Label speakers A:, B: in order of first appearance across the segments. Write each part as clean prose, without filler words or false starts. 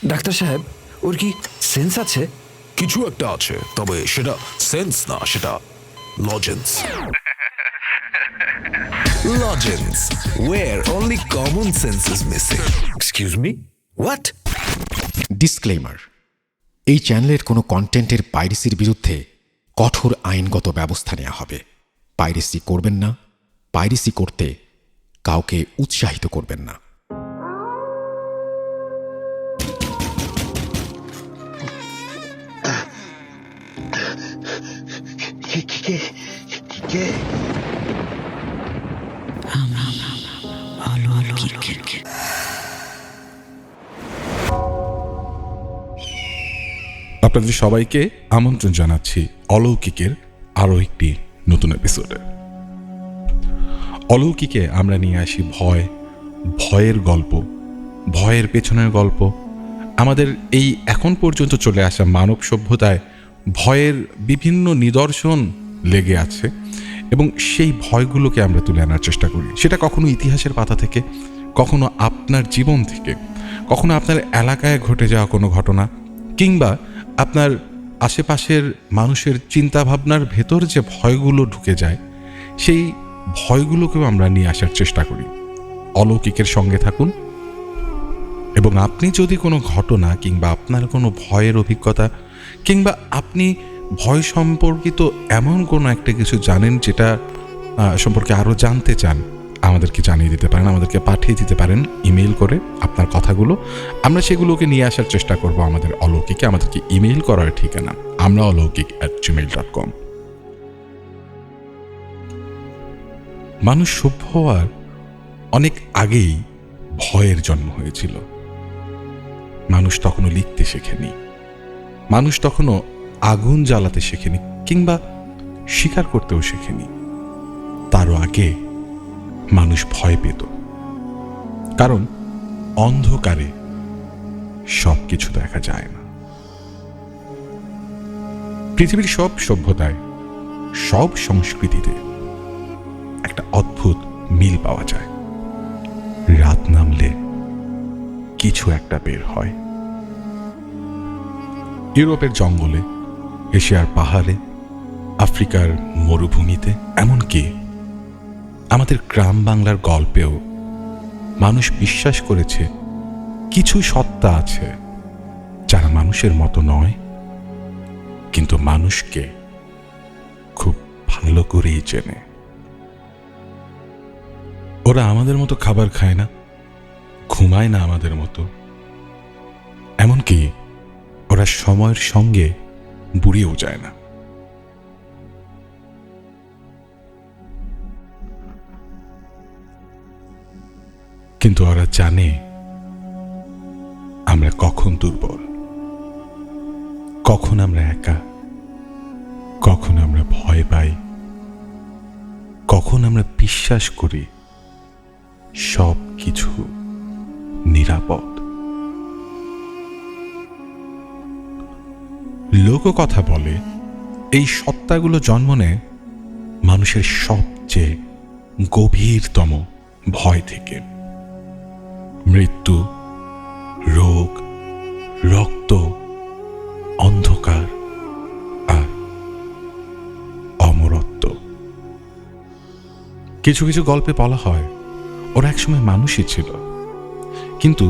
A: Doctor সাহেব, ওর কি sense আছে?
B: কিছু একটা আছে, তবে সেটা সেন্স না, সেটা lozenges. Lozenges, where only common sense is missing.
A: Excuse me, what?
C: Disclaimer, এই চ্যানেলের কোনো কন্টেন্টের পাইরেসির বিরুদ্ধে কঠোর আইনগত ব্যবস্থা নেওয়া হবে। পাইরেসি করবেন না, পাইরেসি করতে কাউকে উৎসাহিত করবেন না।
D: আপনাদের সবাইকে আমন্ত্রণ জানাচ্ছি অলৌকিকের আরও একটি নতুন এপিসোডে। অলৌকিকে আমরা নিয়ে আসি ভয়, ভয়ের গল্প, ভয়ের পেছনের গল্প, আমাদের এই এখন পর্যন্ত চলে আসা মানব সভ্যতায় ভয়ের বিভিন্ন নিদর্শন লেগে আছে এবং সেই ভয়গুলোকে আমরা তুলে আনার চেষ্টা করি। সেটা কখনো ইতিহাসের পাতা থেকে, কখনো আপনার জীবন থেকে, কখনো আপনার এলাকায় ঘটে যাওয়া কোনো ঘটনা, কিংবা আপনার আশেপাশের মানুষের চিন্তাভাবনার ভেতর যে ভয়গুলো ঢুকে যায়, সেই ভয়গুলোকেও আমরা নিয়ে আসার চেষ্টা করি। অলৌকিকের সঙ্গে থাকুন এবং আপনি যদি কোনো ঘটনা কিংবা আপনার কোনো ভয়ের অভিজ্ঞতা কিংবা আপনি ভয় সম্পর্কিত এমন কোনো একটা কিছু জানেন যেটা সম্পর্কে আরও জানতে চান, আমাদেরকে জানিয়ে দিতে পারেন, আমাদেরকে পাঠিয়ে দিতে পারেন ইমেল করে আপনার কথাগুলো। আমরা সেগুলোকে নিয়ে আসার চেষ্টা করব আমাদের অলৌকিকে। আমাদেরকে ইমেল করার ঠিকানা amraolokik@gmail.com। মানুষ সভ্য হওয়ার অনেক আগেই ভয়ের জন্ম হয়েছিল। মানুষ তখনও লিখতে শেখেনি, মানুষ তখনও আগুন জ্বালাতে শেখেনি কিংবা শিকার করতেও শেখেনি। তারও আগে মানুষ ভয় পেত, কারণ অন্ধকারে সব কিছু দেখা যায় না। পৃথিবীর সব সভ্যতায়, সব সংস্কৃতিতে একটা অদ্ভুত মিল পাওয়া যায়। রাত নামলে কিছু একটা বের হয়। ইউরোপের জঙ্গলে, এশিয়ার পাহাড়ে, আফ্রিকার মরুভূমিতে, এমনকি আমাদের গ্রাম বাংলার গল্পেও মানুষ বিশ্বাস করেছে কিছু সত্তা আছে যারা মানুষের মতো নয়, কিন্তু মানুষকে খুব ভালো করেই চেনে। ওরা আমাদের মতো খাবার খায় না, ঘুমায় না আমাদের মতো, এমনকি ওরা সময়ের সঙ্গে বুড়িয়েও যায় না। কিন্তু ওরা জানে আমরা কখন দুর্বল, কখন আমরা একা, কখন আমরা ভয় পাই, কখন আমরা বিশ্বাস করি সব কিছু নিরাপদ। লোককথা বলে এই সত্তাগুলো জন্ম নেয় মানুষের সবচেয়ে গভীরতম ভয় থেকে। মৃত্যু, রোগ, রক্ত, অন্ধকার আর অমরত্ব। কিছু কিছু গল্পে বলা হয় ওরা একসময় মানুষই ছিল, কিন্তু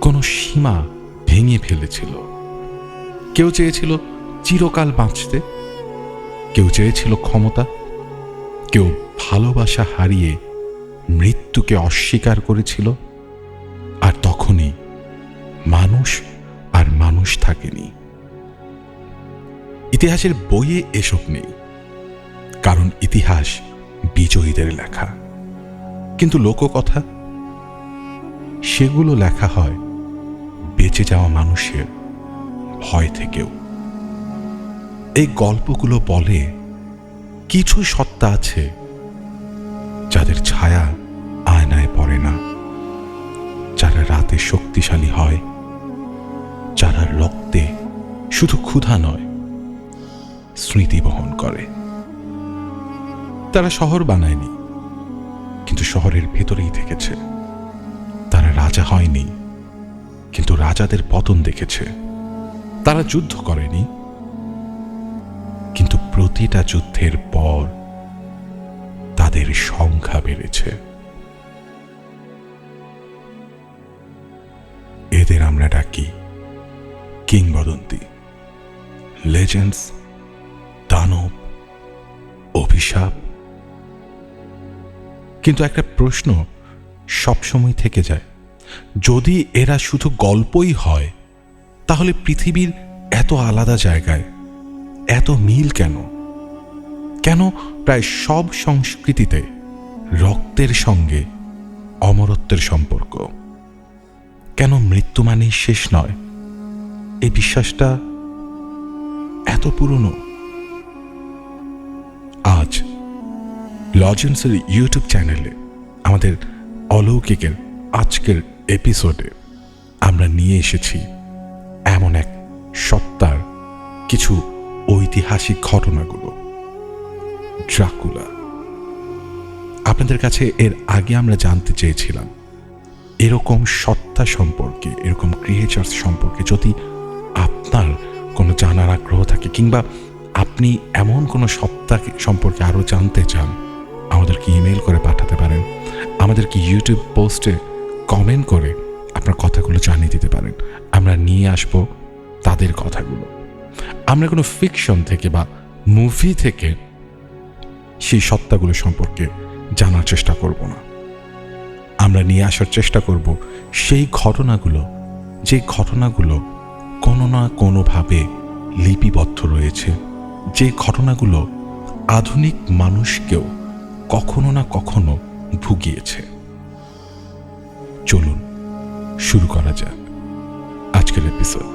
D: কোনো সীমা ভেঙে ফেলেছিল। কেউ চেয়েছিল চিরকাল বাঁচতে, কেউ চেয়েছিল ক্ষমতা, কেউ ভালোবাসা হারিয়ে মৃত্যুকে অস্বীকার করেছিল। আর তখনই মানুষ আর মানুষ থাকেনি। ইতিহাসের বইয়ে এসব নেই, কারণ ইতিহাস বিজয়ীদের লেখা। কিন্তু লোককথা, সেগুলো লেখা হয় বেঁচে যাওয়া মানুষের ভয় থেকেও। এই গল্পগুলো বলে কিছু সত্তা আছে যাদের ছায়া আয়নায় পড়ে না, যারা রাতে শক্তিশালী হয়, যারা রক্তে শুধু ক্ষুধা নয়, স্মৃতি বহন করে। তারা শহর বানায়নি, কিন্তু শহরের ভেতরেই থেকেছে। তারা রাজা হয়নি, কিন্তু রাজাদের পতন দেখেছে। তারা যুদ্ধ করেনি, কিন্তু প্রতিটা যুদ্ধের পর তাদের সংখ্যা বেড়েছে। এদের আমরা ডাকি কিংবদন্তি, লেজেন্ডস, দানব, অভিশাপ। কিন্তু একটা প্রশ্ন সবসময় থেকে যায়, যদি এরা শুধু গল্পই হয় তাহলে পৃথিবীর এত আলাদা জায়গায় এত মিল কেন? কেন প্রায় সব সংস্কৃতিতে রক্তের সঙ্গে অমরত্বের সম্পর্ক? কেন মৃত্যু মানেই শেষ নয়? এই বিশ্বাসটা এত পুরনো। আজ লজেন্সের ইউটিউব চ্যানেলে আমাদের অলৌকিকের আজকের এপিসোডে আমরা নিয়ে এসেছি এমন এক সত্তার কিছু ঐতিহাসিক ঘটনাগুলো, ড্রাকুলা। আপনাদের কাছে এর আগে আমরা জানতে চেয়েছিলাম এরকম সত্তা সম্পর্কে, এরকম ক্রিয়েচার্স সম্পর্কে যদি আপনার কোনো জানার আগ্রহ থাকে, কিংবা আপনি এমন কোনো সত্তা সম্পর্কে আরও জানতে চান, আমাদেরকে ইমেল করে পাঠাতে পারেন। আমাদেরকে ইউটিউব পোস্টে কমেন্ট করে আপনার কথাগুলো জানিয়ে দিতে পারেন। আমরা নিয়ে আসব তাদের কথাগুলো। আমরা কোনো ফিকশন থেকে বা মুভি থেকে সেই সত্তাগুলো সম্পর্কে জানার চেষ্টা করব না। আমরা নিয়ে আসার চেষ্টা করব সেই ঘটনাগুলো, যে ঘটনাগুলো কোনো না কোনোভাবে লিপিবদ্ধ রয়েছে, যে ঘটনাগুলো আধুনিক মানুষকেও কখনো না কখনো ভুগিয়েছে। চলুন শুরু করা যাক আজকের এপিসোড।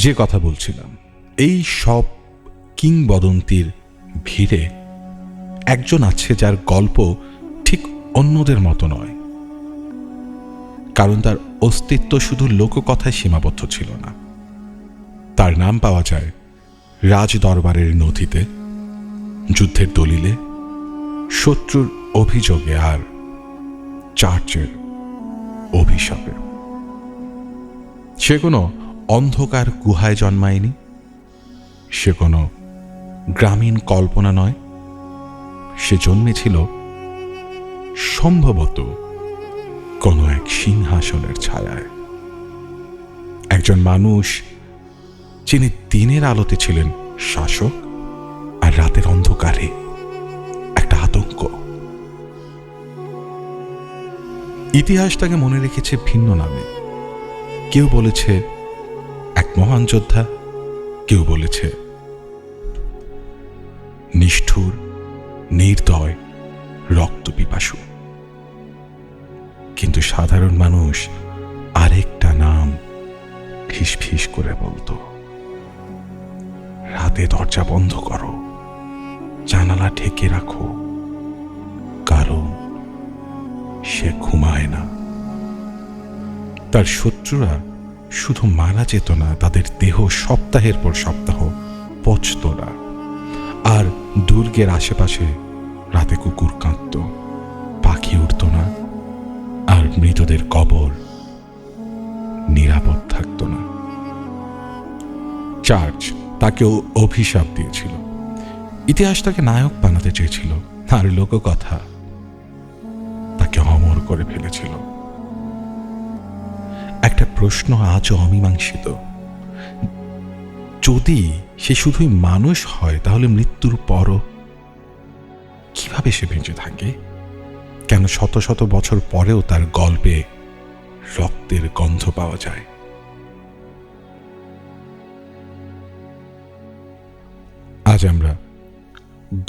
D: যে কথা বলছিলাম, এই সব কিংবদন্তির ভিড়ে একজন আছে যার গল্প ঠিক অন্যদের মতো নয়, কারণ তার অস্তিত্ব শুধু লোককথায় সীমাবদ্ধ ছিল না। তার নাম পাওয়া যায় রাজ দরবারের নথিতে, যুদ্ধের দলিলে, শত্রুর অভিযোগে আর চার্চের অভিশাপে। সে কোনো অন্ধকার গুহায় জন্মায়নি, সে কোনো গ্রামীণ কল্পনা নয়। সে জন্মেছিল সম্ভবত কোনো এক সিংহাসনের ছায়ায়। একজন মানুষ যিনি দিনের আলোতে ছিলেন শাসক, আর রাতের অন্ধকারে একটা আতঙ্ক। ইতিহাস তাকে মনে রেখেছে ভিন্ন নামে। কেউ বলেছে এক মহান যোদ্ধা, কেউ বলেছে নিষ্ঠুর, নির্দয়, রক্তপিপাসু। কিন্তু সাধারণ মানুষ আরেকটা নাম ফিস করে বলতো, রাতে দরজা বন্ধ করো, জানালা ঢেকে রাখো, কারণ সে ঘুমায় না। তার শত্রুরা শুধু মারা যেত না, তাদের দেহ সপ্তাহের পর সপ্তাহ পচত না। আর দুর্গের আশেপাশে রাতে কুকুর কাঁদত, পাখি উড়ত না, আর মৃতদের কবর নিরাপদ থাকত না। চার্চ তাকেও অভিশাপ দিয়েছিল। ইতিহাস তাকে নায়ক বানাতে চেয়েছিল, আর লোককথা তাকে অমর করে ফেলেছিল। একটা প্রশ্ন আজও অমীমাংসিত, যদি সে শুধুই মানুষ হয় তাহলে মৃত্যুর পরও কিভাবে সে বেঁচে থাকে? কেন শত শত বছর পরেও তার গল্পে রক্তের গন্ধ পাওয়া যায়? আজ আমরা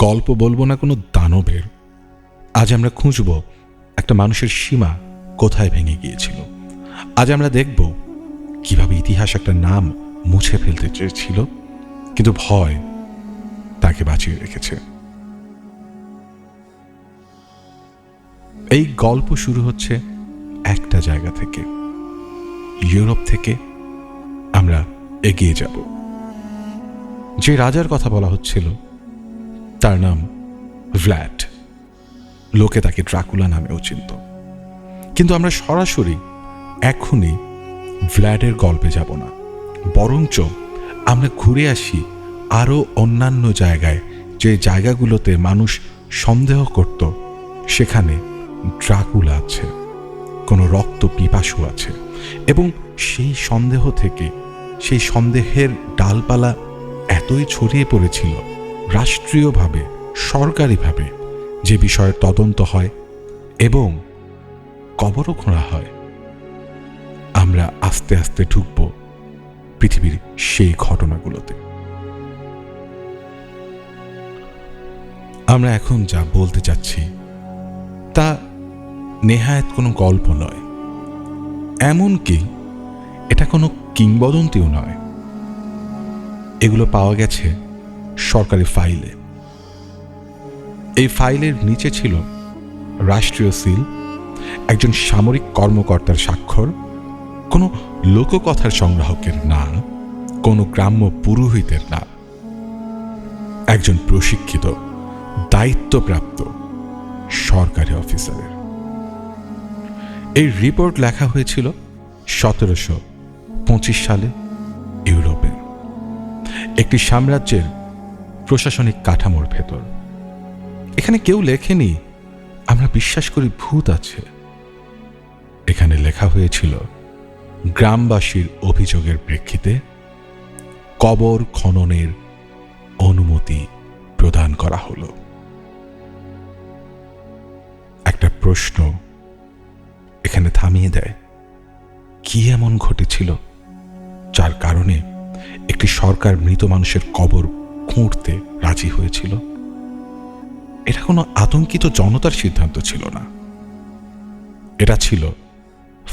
D: গল্প বলবো না কোনো দানবের, আজ আমরা খুঁজব একটা মানুষের সীমা কোথায় ভেঙে গিয়েছিল। আজ আমরা দেখব কিভাবে ইতিহাস একটা নাম মুছে ফেলতে চেয়েছিল, কিন্তু ভয় তাকে বাঁচিয়ে রেখেছে। এই গল্প শুরু হচ্ছে একটা জায়গা থেকে, ইউরোপ থেকে। আমরা এগিয়ে যাব। যে রাজার কথা বলা হচ্ছিল তার নাম ভ্ল্যাড। লোকে তাকে ড্রাকুলা নামেও চিনত। কিন্তু আমরা সরাসরি এখনই ভ্ল্যাডের গল্পে যাব না, বরঞ্চ আমরা ঘুরে আসি আরও অন্যান্য জায়গায়, যে জায়গাগুলোতে মানুষ সন্দেহ করত সেখানে ড্রাকুলা আছে, কোনো রক্ত পিপাসু আছে, এবং সেই সন্দেহ থেকে, সেই সন্দেহের ডালপালা এতই ছড়িয়ে পড়েছিল রাষ্ট্রীয়ভাবে, সরকারিভাবে, যে বিষয়ের তদন্ত হয় এবং কবরও খোঁড়া হয়। আমরা আস্তে আস্তে ঢুকব পৃথিবীর সেই ঘটনাগুলোতে। আমরা এখন যা বলতে চাচ্ছি তা নেহায়েত কোনো গল্প নয়, এমনকি এটা কোনো কিংবদন্তিও নয়। এগুলো পাওয়া গেছে সরকারি ফাইলে। এই ফাইলের নিচে ছিল রাষ্ট্রীয় সিল, একজন সামরিক কর্মকর্তার স্বাক্ষর, কোনো লোককথার সংগ্রাহকের নাম, কোনো গ্রাম্য পুরোহিতের নাম, একজন প্রশিক্ষিত দায়িত্বপ্রাপ্ত সরকারি অফিসারের। এই রিপোর্ট লেখা হয়েছিল 1725 সালে ইউরোপে, একটি সাম্রাজ্যের প্রশাসনিক কাঠামোর ভেতর। এখানে কেউ লেখেনি আমরা বিশ্বাস করি ভূত আছে। এখানে লেখা হয়েছিল গ্রামবাসীর অভিযোগের প্রেক্ষিতে কবর খননের অনুমতি প্রদান করা হলো। একটা প্রশ্ন এখানে থামিয়ে দেয়, কি এমন ঘটেছিল যার কারণে একটি সরকার মৃত মানুষের কবর খুঁড়তে রাজি হয়েছিল? এটা কোনো আতঙ্কিত জনতার সিদ্ধান্ত ছিল না। এটা ছিল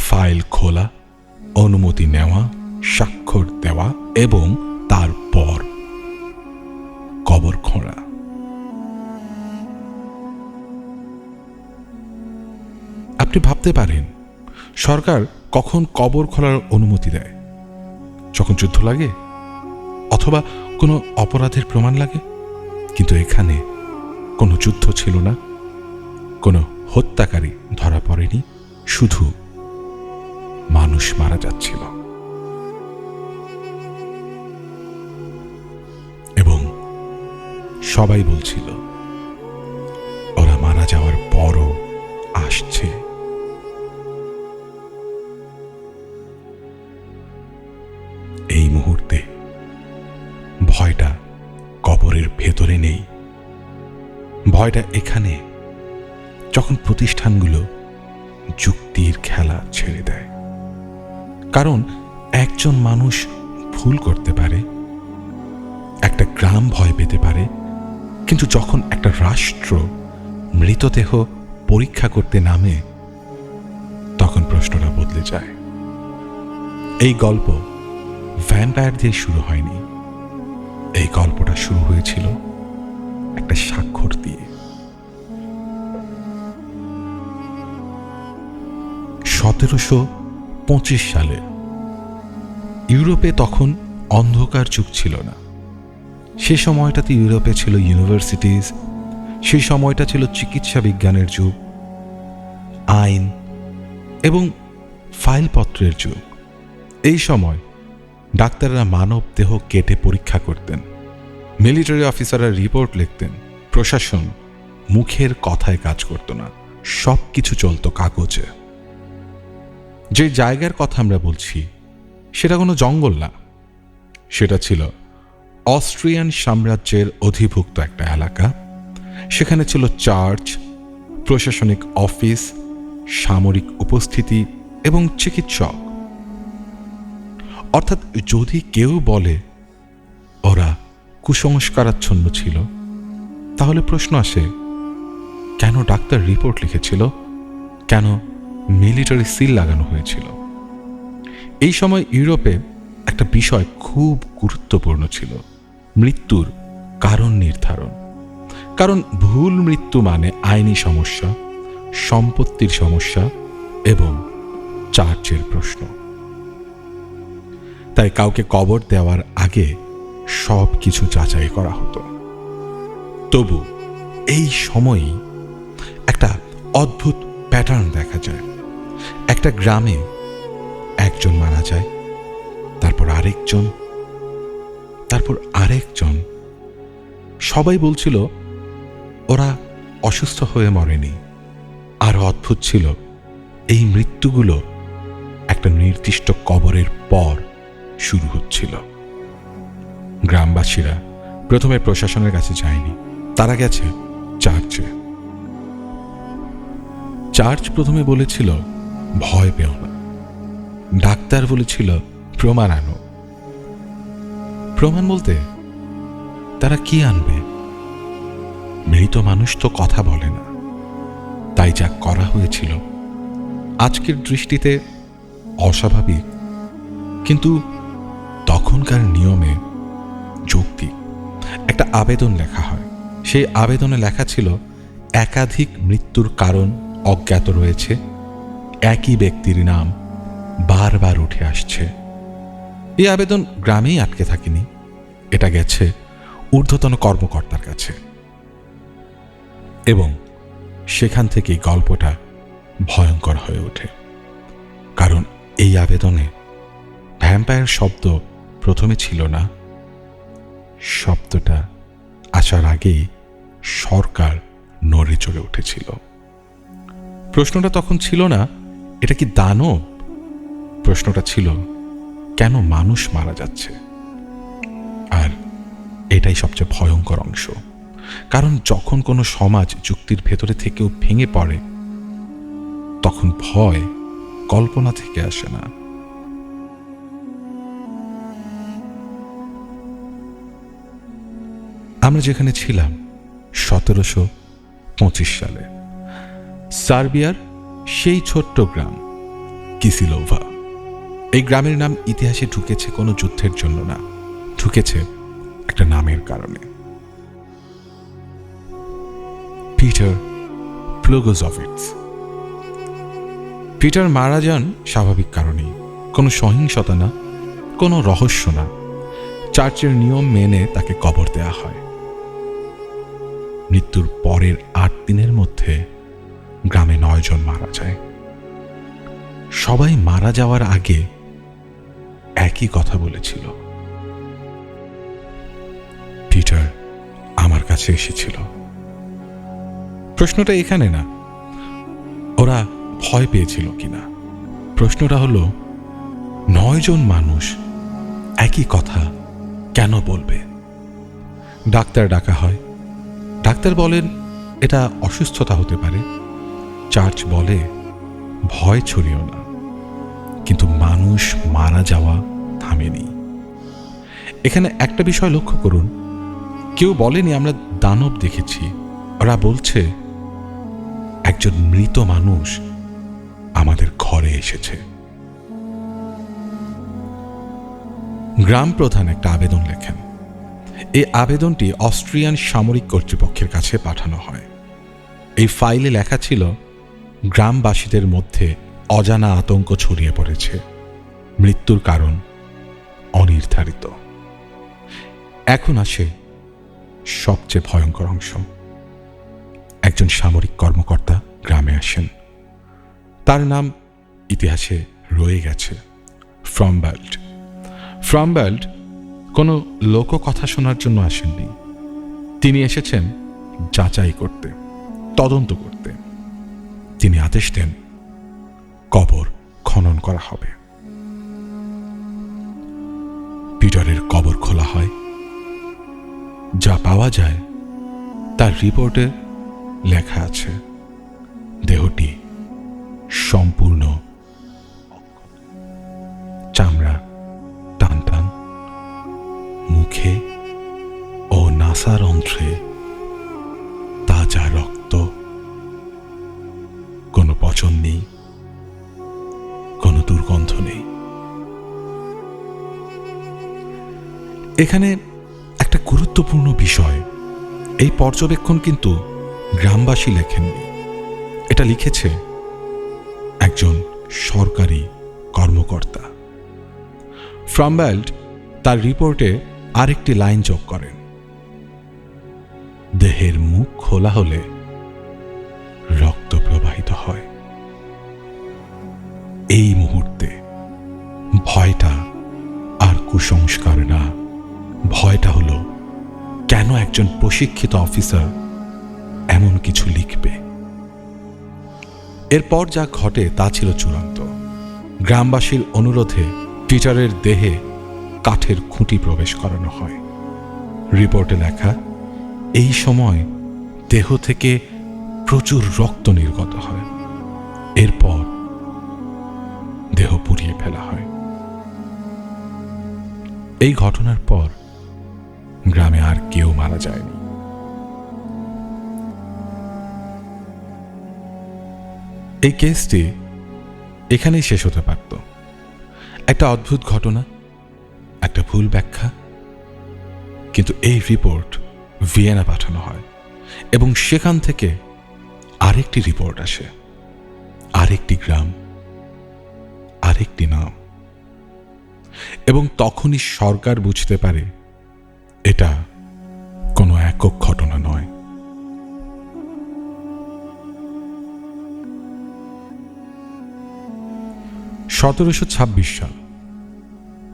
D: ফাইল খোলা, অনুমতি নেওয়া, স্বাক্ষর দেওয়া এবং তারপর কবর খোঁড়া। আপনি ভাবতে পারেন সরকার কখন কবর খোঁড়ার অনুমতি দেয়? যখন যুদ্ধ লাগে অথবা কোনো অপরাধের প্রমাণ লাগে। কিন্তু এখানে কোনো যুদ্ধ ছিল না, কোনো হত্যাকারী ধরা পড়েনি, শুধু মানুষ মারা যাচ্ছিল। এবং সবাই বলছিল ওরা মারা যাওয়ার পরও আসছে। এই মুহূর্তে ভয়টা কবরের ভেতরে নেই, ভয়টা এখানে, যখন প্রতিষ্ঠানগুলো যুক্তির খেলা ছেড়ে দেয়। কারণ একজন মানুষ ভুল করতে পারে, একটা গ্রাম ভয় পেতে পারে, কিন্তু যখন একটা রাষ্ট্র মৃতদেহ পরীক্ষা করতে নামে তখন প্রশ্নটা বদলে যায়। এই গল্প ভ্যাম্পায়ার দিয়ে শুরু হয়নি, এই গল্পটা শুরু হয়েছিল একটা স্বাক্ষর দিয়ে। 1725 সালে ইউরোপে তখন অন্ধকার যুগ ছিল না। সে সময়টাতে ইউরোপে ছিল ইউনিভার্সিটিজ, সেই সময়টা ছিল চিকিৎসা বিজ্ঞানের যুগ, আইন এবং ফাইলপত্রের যুগ। এই সময় ডাক্তাররা মানব দেহ কেটে পরীক্ষা করতেন, মিলিটারি অফিসাররা রিপোর্ট লিখতেন, প্রশাসন মুখের কথায় কাজ করত না, সব কিছু চলত কাগজে। যে জায়গার কথা আমরা বলছি সেটা কোনো জঙ্গল না, সেটা ছিল অস্ট্রিয়ান সাম্রাজ্যের অধিভুক্ত একটা এলাকা। সেখানে ছিল চার্চ, প্রশাসনিক অফিস, সামরিক উপস্থিতি এবং চিকিৎসক। অর্থাৎ যদি কেউ বলে ওরা কুসংস্কারাচ্ছন্ন ছিল, তাহলে প্রশ্ন আসে কেন ডাক্তার রিপোর্ট লিখেছিল, কেন মিলিটারি সিল লাগানো হয়েছিল? এই সময় ইউরোপে একটা বিষয় খুব গুরুত্বপূর্ণ ছিল, মৃত্যুর কারণ নির্ধারণ। কারণ ভুল মৃত্যু মানে আইনি সমস্যা, সম্পত্তির সমস্যা এবং চার্চের প্রশ্ন। তাই কাউকে কবর দেওয়ার আগে সব কিছু যাচাই করা হতো। তবু এই সময়ই একটা অদ্ভুত প্যাটার্ন দেখা যায়। একটা গ্রামে একজন মারা যায়, তারপর আরেকজন, তারপর আরেকজন। সবাই বলছিল ওরা অসুস্থ হয়ে মরেনি। আর অদ্ভুত ছিল, এই মৃত্যুগুলো একটা নির্দিষ্ট কবরের পর শুরু হচ্ছিল। গ্রামবাসীরা প্রথমে প্রশাসনের কাছে যায়নি, তারা গেছে চার্চে। চার্চ প্রথমে বলেছিল ভয় পেও না, ডাক্তার বলেছিল প্রমাণ আনো। প্রমাণ বলতে তারা কি আনবে? মৃত মানুষ তো কথা বলে না। তাই যা করা হয়েছিল আজকের দৃষ্টিতে অস্বাভাবিক, কিন্তু তখনকার নিয়মে যৌক্তিক। একটা আবেদন লেখা হয়। সেই আবেদনে লেখা ছিল একাধিক মৃত্যুর কারণ অজ্ঞাত রয়েছে, একই ব্যক্তির নাম বারবার উঠে আসছে। এই আবেদন গ্রামেই আটকে থাকেনি, এটা গেছে ঊর্ধ্বতন কর্মকর্তার কাছে, এবং সেখান থেকেই গল্পটা ভয়ঙ্কর হয়ে ওঠে। কারণ এই আবেদনে ভ্যাম্পায়ার শব্দ প্রথমে ছিল না। শব্দটা আসার আগেই সরকার নড়ে চড়ে উঠেছিল। প্রশ্নটা তখন ছিল না এটা কি দানব, প্রশ্নটা ছিল কেন মানুষ মারা যাচ্ছে। আর এটাই সবচেয়ে ভয়ঙ্কর অংশ। কারণ যখন কোনো সমাজ যুক্তির ভেতরে থেকেও ভেঙে পড়ে, তখন ভয় কল্পনা থেকে আসে না। আমরা যেখানে ছিলাম 1725 সালে, সার্বিয়ার সেই ছোট্ট গ্রাম কিসিলোভা। এই গ্রামের নাম ইতিহাসে ঢুকেছে কোনো যুদ্ধের জন্য না, ঢুকেছে একটা নামের কারণে। পিটার প্লুগোজভিটস। পিটার মারা যান স্বাভাবিক কারণেই, কোনো সহিংসতা না, কোনো রহস্য না। চার্চের নিয়ম মেনে তাকে কবর দেয়া হয়। মৃত্যুর পরের 8 দিনের মধ্যে গ্রামে 9 জন মারা যায়। সবাই মারা যাওয়ার আগে একই কথা বলেছিল। পিটার আমার কাছে এসেছিল। প্রশ্নটা এখানে না ওরা ভয় পেয়েছিল কিনা, প্রশ্নটা হলো 9 জন মানুষ একই কথা কেন বলবে? ডাক্তার ডাকা হয়। ডাক্তার বলেন এটা অসুস্থতা হতে পারে। চার্চ বলে ভয় ছড়িও না। কিন্তু মানুষ মারা যাওয়া থামেনি। এখানে একটা বিষয় লক্ষ্য করুন, কেউ বলেনি আমরা দানব দেখেছি। ওরা বলছে একজন মৃত মানুষ আমাদের ঘরে এসেছে। গ্রাম প্রধান একটা আবেদন লেখেন। এই আবেদনটি অস্ট্রিয়ান সামরিক কর্তৃপক্ষের কাছে পাঠানো হয়। এই ফাইলে লেখা ছিল গ্রামবাসীদের মধ্যে অজানা আতঙ্ক ছড়িয়ে পড়েছে, মৃত্যুর কারণ অনির্ধারিত। এখন আসে সবচেয়ে ভয়ঙ্কর অংশ। একজন সামরিক কর্মকর্তা গ্রামে আসেন। তার নাম ইতিহাসে রয়ে গেছে, ফ্রমবাল্ড। ফ্রমবাল্ড কোনো লোককথা শোনার জন্য আসেননি। তিনি এসেছেন যাচাই করতে, তদন্ত করতে। তিনি আদেশ দেন কবর খনন করা হবে। পিটারের কবর খোলা হয়। যা পাওয়া যায় তার রিপোর্টে লেখা আছে দেহটি সম্পূর্ণ চামড়া টান টান, মুখে ও নাসারন্ধ্রে তাজা রক্ত, কোনো পচন নেই, কোনো দুর্গন্ধ নেই। এখানে একটা গুরুত্বপূর্ণ বিষয়, এই পর্যবেক্ষণ কিন্তু গ্রামবাসী লেখেননি, এটা লিখেছে একজন সরকারি কর্মকর্তা। ফ্রামবেল্ট তার রিপোর্টে আরেকটি লাইন যোগ করেন, দেহের মুখ খোলা হলে রক্ত প্রবাহিত হয়। এই মুহূর্তে ভয়টা আর কুসংস্কার না, ভয়টা হলো কেন একজন প্রশিক্ষিত অফিসার এমন কিছু লিখবে। এরপর যা ঘটে তা ছিল চূড়ান্ত। গ্রামবাসীর অনুরোধে পিটারের দেহে কাঠের খুঁটি প্রবেশ করানো হয়। রিপোর্টে লেখা, এই সময় দেহ থেকে প্রচুর রক্ত নির্গত হয়। এরপর দেহ পুড়িয়ে ফেলা হয়। এই ঘটনার পর গ্রামে আর কেউ মারা যায়নি। এই কেসটি এখানেই শেষ হতে পারত। একটা অদ্ভুত ঘটনা, একটা ভুল ব্যাখ্যা, কিন্তু এই রিপোর্ট ভিয়েনা পাঠানো হয় এবং সেখান থেকে আরেকটি রিপোর্ট আসে, আরেকটি গ্রাম, আরেকটি নাম, এবং তখনই সরকার বুঝতে পারে এটা কোনো একক ঘটনা নয়। (1726 সাল)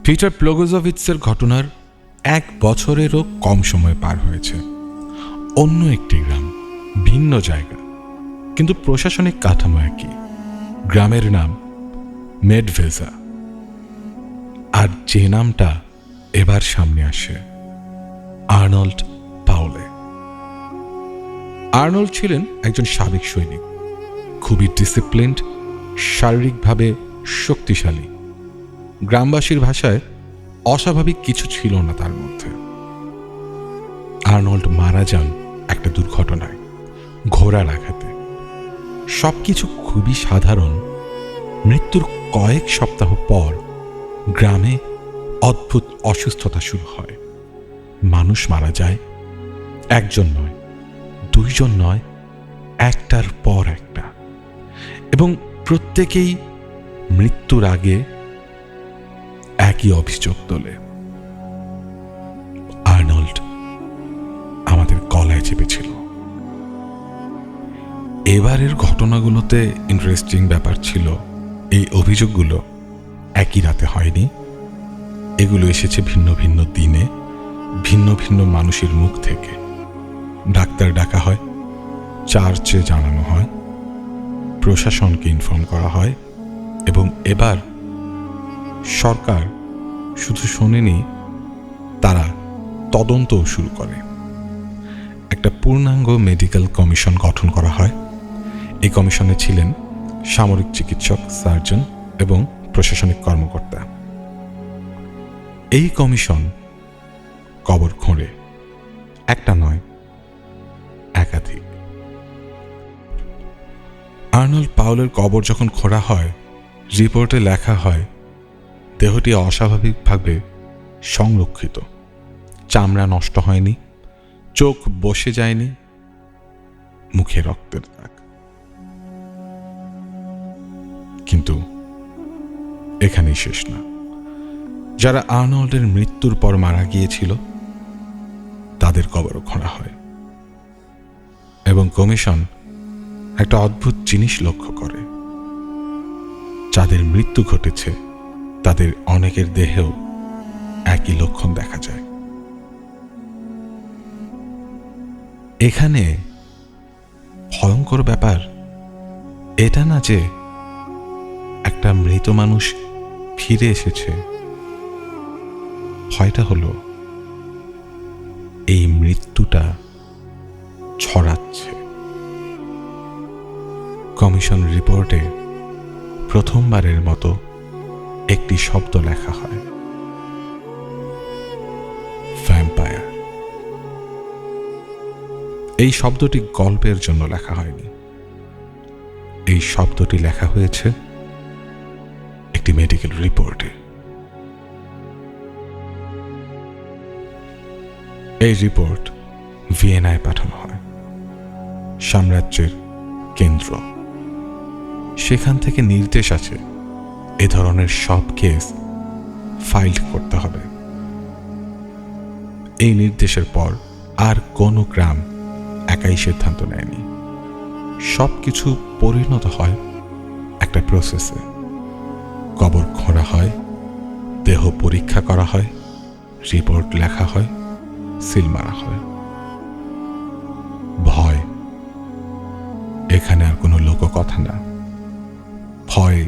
D: পিটার প্লোগোজোভিৎসের ঘটনার 1 বছরেরও কম সময় পার হয়েছে। অন্য একটি গ্রাম, ভিন্ন জায়গা, কিন্তু প্রশাসনিক কাঠামো একই। গ্রামের নাম মেডভেজা। আর যে নামটা এবার সামনে আসে, আর্নল্ড পাউলে। আর্নল্ড ছিলেন একজন সাবেক সৈনিক, খুবই ডিসিপ্লিনড, শারীরিকভাবে শক্তিশালী। গ্রামবাসীর ভাষায় অস্বাভাবিক কিছু ছিল না তার মধ্যে। আর্নল্ড মারা যান একটা দুর্ঘটনায়, ঘোড়ার আঘাতে। সবকিছু খুবই সাধারণ। মৃত্যুর কয়েক সপ্তাহ পর গ্রামে অদ্ভুত অসুস্থতা শুরু হয়। মানুষ মারা যায়, একজন নয়, দুইজন নয়, একটার পর একটা, এবং প্রত্যেকেই মৃত্যুর আগে একই অভিযোগ তোলে, আর্নল্ড আমাদের গলায় চেপেছিল। এবারের ঘটনাগুলোতে ইন্টারেস্টিং ব্যাপার ছিল, এই অভিযোগগুলো একই রাতে হয়নি। এগুলো এসেছে ভিন্ন ভিন্ন দিনে, ভিন্ন ভিন্ন মানুষের মুখ থেকে। ডাক্তার ডাকা হয়, চার্চে জানানো হয়, প্রশাসনকে ইনফর্ম করা হয়, এবং এবার সরকার শুধু শোনেনি, তারা তদন্তও শুরু করে। একটা পূর্ণাঙ্গ মেডিকেল কমিশন গঠন করা হয়। এই কমিশনে ছিলেন সামরিক চিকিৎসক, সার্জন এবং প্রশাসনিক কর্মকর্তা। এই কমিশন কবর খোঁড়ে, একটা নয়, একাধিক। আর্নল্ড পাউলের কবর যখন খোঁড়া হয়, রিপোর্টে লেখা হয় দেহটি অস্বাভাবিকভাবে সংরক্ষিত, চামড়া নষ্ট হয়নি, চোখ বসে যায়নি, মুখে রক্তের দাগ। কিন্তু এখানেই শেষ না। যারা আর্নল্ডের মৃত্যুর পর মারা গিয়েছিল তাদের কবরও খোঁড়া হয়, এবং কমিশন একটা অদ্ভুত জিনিস লক্ষ্য করে, যাদের মৃত্যু ঘটেছে তাদের অনেকের দেহেও একই লক্ষণ দেখা যায়। এখানে ভয়ঙ্কর ব্যাপার এটা না যে একটা মৃত মানুষ ফিরে এসেছে, ভয়টা হলো এই মৃত্যুটা ছড়াচ্ছে। কমিশন রিপোর্টে প্রথমবারের মতো একটি শব্দ লেখা হয়, ভ্যাম্পায়ার। এই শব্দটি গল্পের জন্য লেখা হয়নি, এই শব্দটি লেখা হয়েছে একটি মেডিকেল রিপোর্টে। এই রিপোর্ট ভিয়েনায় পাঠানো হয়, সাম্রাজ্যের কেন্দ্র। সেখান থেকে নির্দেশ আছে এ ধরনের সব কেস ফাইল করতে হবে। এই নির্দেশের পর আর কোনো গ্রাম একাই সিদ্ধান্ত নেয়নি। সব কিছু পরিণত হয় একটা প্রসেসে। কবর খোঁড়া হয়, দেহ পরীক্ষা করা হয়, রিপোর্ট লেখা হয়, সিল মারা হয়। ভয় এখানে আর কোনো লোককথা না, ভয়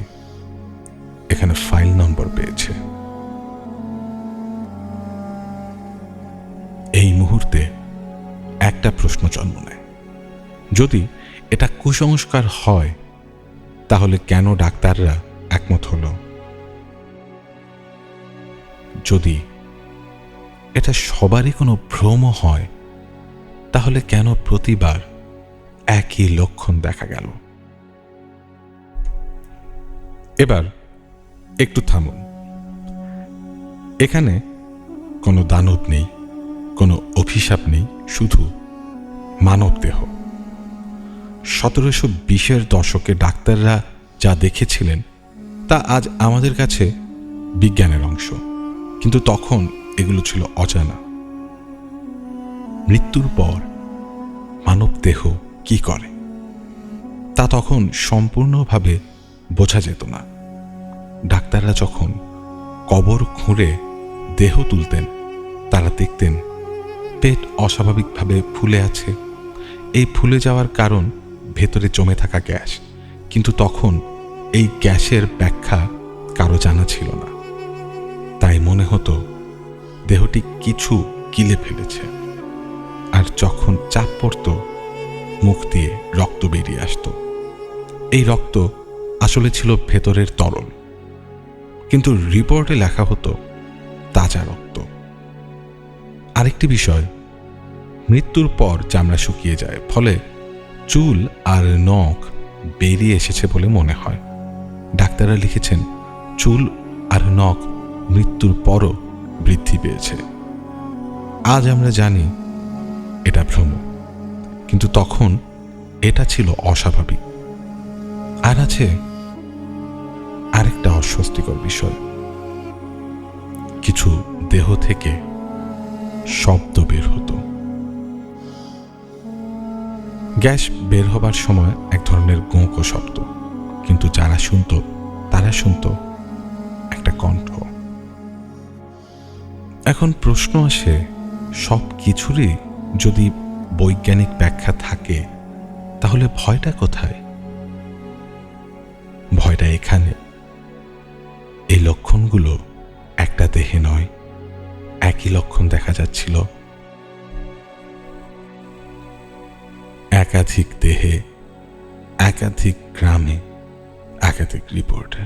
D: এখানে ফাইল নম্বর পেয়েছে। এই মুহূর্তে একটা প্রশ্ন জন্ম নেয়, যদি এটা কুসংস্কার হয় তাহলে কেন ডাক্তাররা একমত হলো? যদি এটা সবারই কোনো ভ্রম হয় তাহলে কেন প্রতিবার একই লক্ষণ দেখা গেল? এবার একটু থামুন। এখানে কোনো দানব নেই, কোনো অভিশাপ নেই, শুধু মানব দেহ। 1720-এর দশকে ডাক্তাররা যা দেখেছিলেন তা আজ আমাদের কাছে বিজ্ঞানের অংশ, কিন্তু তখন এগুলো ছিল অজানা। মৃত্যুর পর মানব দেহ কি করে তা তখন সম্পূর্ণভাবে বোঝা যেত না। ডাক্তাররা যখন কবর খুঁড়ে দেহ তুলতেন তারা দেখতেন পেট অস্বাভাবিকভাবে ফুলে আছে। এই ফুলে যাওয়ার কারণ ভেতরে জমে থাকা গ্যাস, কিন্তু তখন এই গ্যাসের ব্যাখ্যা কারো জানা ছিল না। তাই মনে হতো দেহটি কিছু গিলে ফেলেছে, আর যখন চাপ পড়ত মুখ দিয়ে রক্ত বেরিয়ে আসতো। এই রক্ত আসলে ছিল ভেতরের তরল, কিন্তু রিপোর্টে লেখা হতো তাজা রক্ত। আরেকটি বিষয়, মৃত্যুর পর চামড়া শুকিয়ে যায়, ফলে চুল আর নখ বেরিয়ে এসেছে বলে মনে হয়। ডাক্তাররা লিখেছেন চুল আর নখ মৃত্যুর পরও বৃদ্ধি পেয়েছে। আজ আমরা জানি এটা ভ্রম, কিন্তু তখন এটা ছিল অস্বাভাবিক। আর আছে আরেকটা অস্বস্তিকর বিষয়, কিছু দেহ থেকে শব্দ বের হতো। গ্যাস বের হবার সময় এক ধরনের গোঁকো শব্দ, কিন্তু যারা শুনত তারা শুনত একটা কণ্ঠ। এখন প্রশ্ন আসে, সব কিছুরই যদি বৈজ্ঞানিক ব্যাখ্যা থাকে তাহলে ভয়টা কোথায়? ভয়টা এখানে, এই লক্ষণগুলো একটা দেহে নয়, একই লক্ষণ দেখা যাচ্ছিল একাধিক দেহে, একাধিক গ্রামে, একাধিক রিপোর্টে।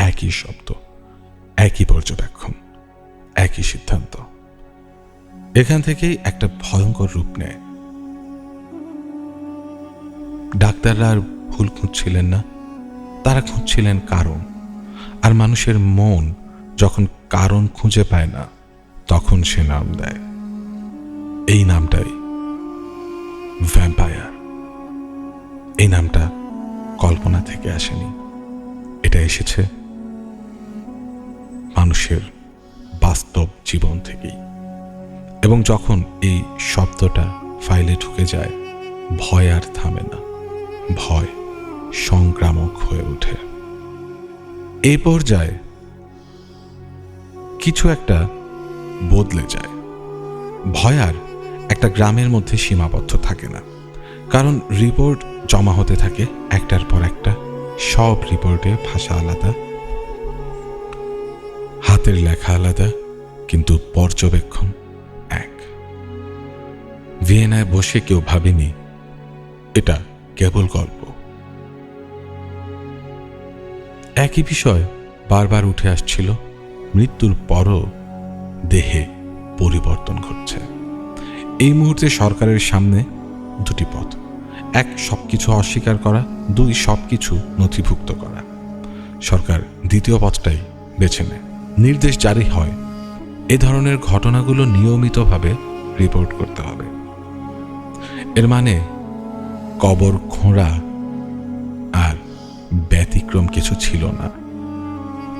D: একই শব্দ, একই পর্যবেক্ষণ, একই সিদ্ধান্ত। এখান থেকেই একটা ভয়ঙ্কর রূপ নেয়। ডাক্তাররা আর ভুল খুঁজছিলেন না, তারা খুঁজছিলেন কারণ। আর মানুষের মন যখন কারণ খুঁজে পায় না তখন সে নাম দেয়। এই নামটাই ভ্যাম্পায়ার। এই নামটা কল্পনা থেকে আসেনি, এটা এসেছে মানুষের বাস্তব জীবন থেকেই। এবং যখন এই শব্দটা ফাইলে ঢুকে যায়, ভয় আর থামে না, ভয় সংক্রামক হয়ে ওঠে। এই পর্যায়ে কিছু একটা বদলে যায়। ভয় আর একটা গ্রামের মধ্যে সীমাবদ্ধ থাকে না, কারণ রিপোর্ট জমা হতে থাকে একটার পর একটা। সব রিপোর্টে ভাষা আলাদা, হাতের লেখা আলাদা, কিন্তু পর্যবেক্ষণ এক। ভিয়েনায় বসে কেউ ভাবেনি এটা কেবল গল্প। একই বিষয় বারবার উঠে আসছিল, মৃত্যুর পরও দেহে পরিবর্তন ঘটছে। এই মুহূর্তে সরকারের সামনে দুটি পথ, এক সবকিছু অস্বীকার করা, দুই সবকিছু নথিভুক্ত করা। সরকার দ্বিতীয় পথটাই বেছে নেয়। নির্দেশ জারি হয় এ ধরনের ঘটনাগুলো নিয়মিতভাবে রিপোর্ট করতে হবে। এর মানে কবর খোঁড়া আর ব্যতিক্রম কিছু ছিল না।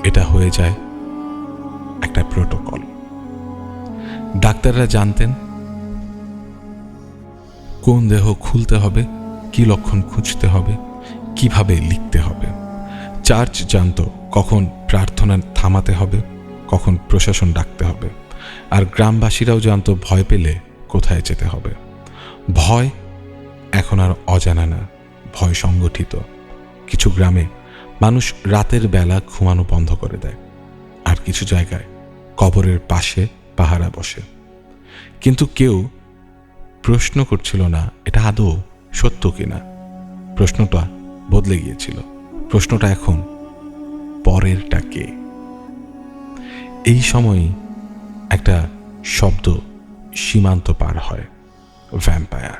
D: এটা হয়ে যায় একটা প্রোটোকল। ডাক্তাররা জানতেন কোন দেহ খুলতে হবে, কি লক্ষণ খুঁজতে হবে, কিভাবে লিখতে হবে। চার্চ জানত কখন প্রার্থনা থামাতে হবে, কখন প্রশাসন ডাকতে হবে। আর গ্রামবাসীরাও জানত ভয় পেলে কোথায় যেতে হবে। ভয় এখন আর অজানা না, ভয় সংগঠিত। কিছু গ্রামে মানুষ রাতের বেলা ঘুমানো বন্ধ করে দেয়, আর কিছু জায়গায় কবরের পাশে পাহারা বসে। কিন্তু কেউ প্রশ্ন করছিল না এটা আদৌ সত্য কিনা। প্রশ্নটা বদলে গিয়েছিল। প্রশ্নটা এখন পরেরটা কে। এই সময়ই একটা শব্দ সীমান্ত পার হয়, ভ্যাম্পায়ার।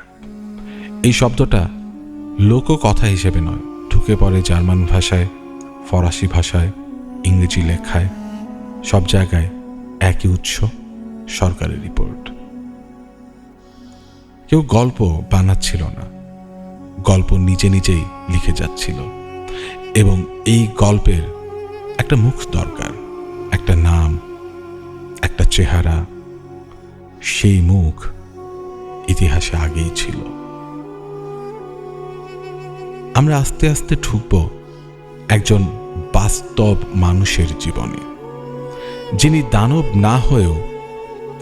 D: এই শব্দটা লোককথা হিসেবে নয়, ঢুকে পড়ে জার্মান ভাষায়, ফরাসি ভাষায়, ইংরেজি লেখায়। সব জায়গায় একই উৎস, সরকারি রিপোর্ট। কেউ গল্প বানাচ্ছিল না, গল্প নিজে নিজেই লিখে যাচ্ছিল। এবং এই গল্পের একটা মুখ দরকার, একটা নাম, একটা চেহারা। সেই মুখ ইতিহাসে আগেই ছিল। আমরা আস্তে আস্তে ঢুকব একজন বাস্তব মানুষের জীবনে, যিনি দানব না হয়েও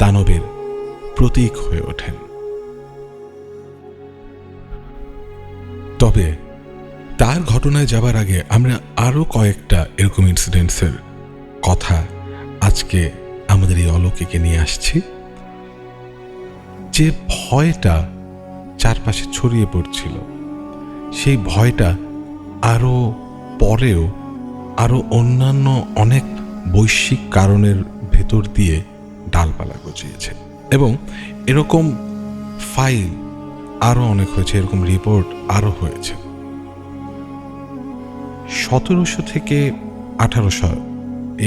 D: দানবের প্রতীক হয়ে ওঠেন। তবে তার ঘটনায় যাবার আগে আমরা আরো কয়েকটা এরকম ইনসিডেন্টসের কথা আজকে আমাদের এই অলৌকিকে নিয়ে আসছি। যে ভয়টা চারপাশে ছড়িয়ে পড়ছিল, সেই ভয়টা আরো পরেও আরো অন্যান্য অনেক বৈশ্বিক কারণের ভেতর দিয়ে ডালপালা গজিয়েছে। এবং এরকম ফাইল আরো অনেক হয়েছে, এরকম রিপোর্ট আরো হয়েছে। 1700 থেকে 1800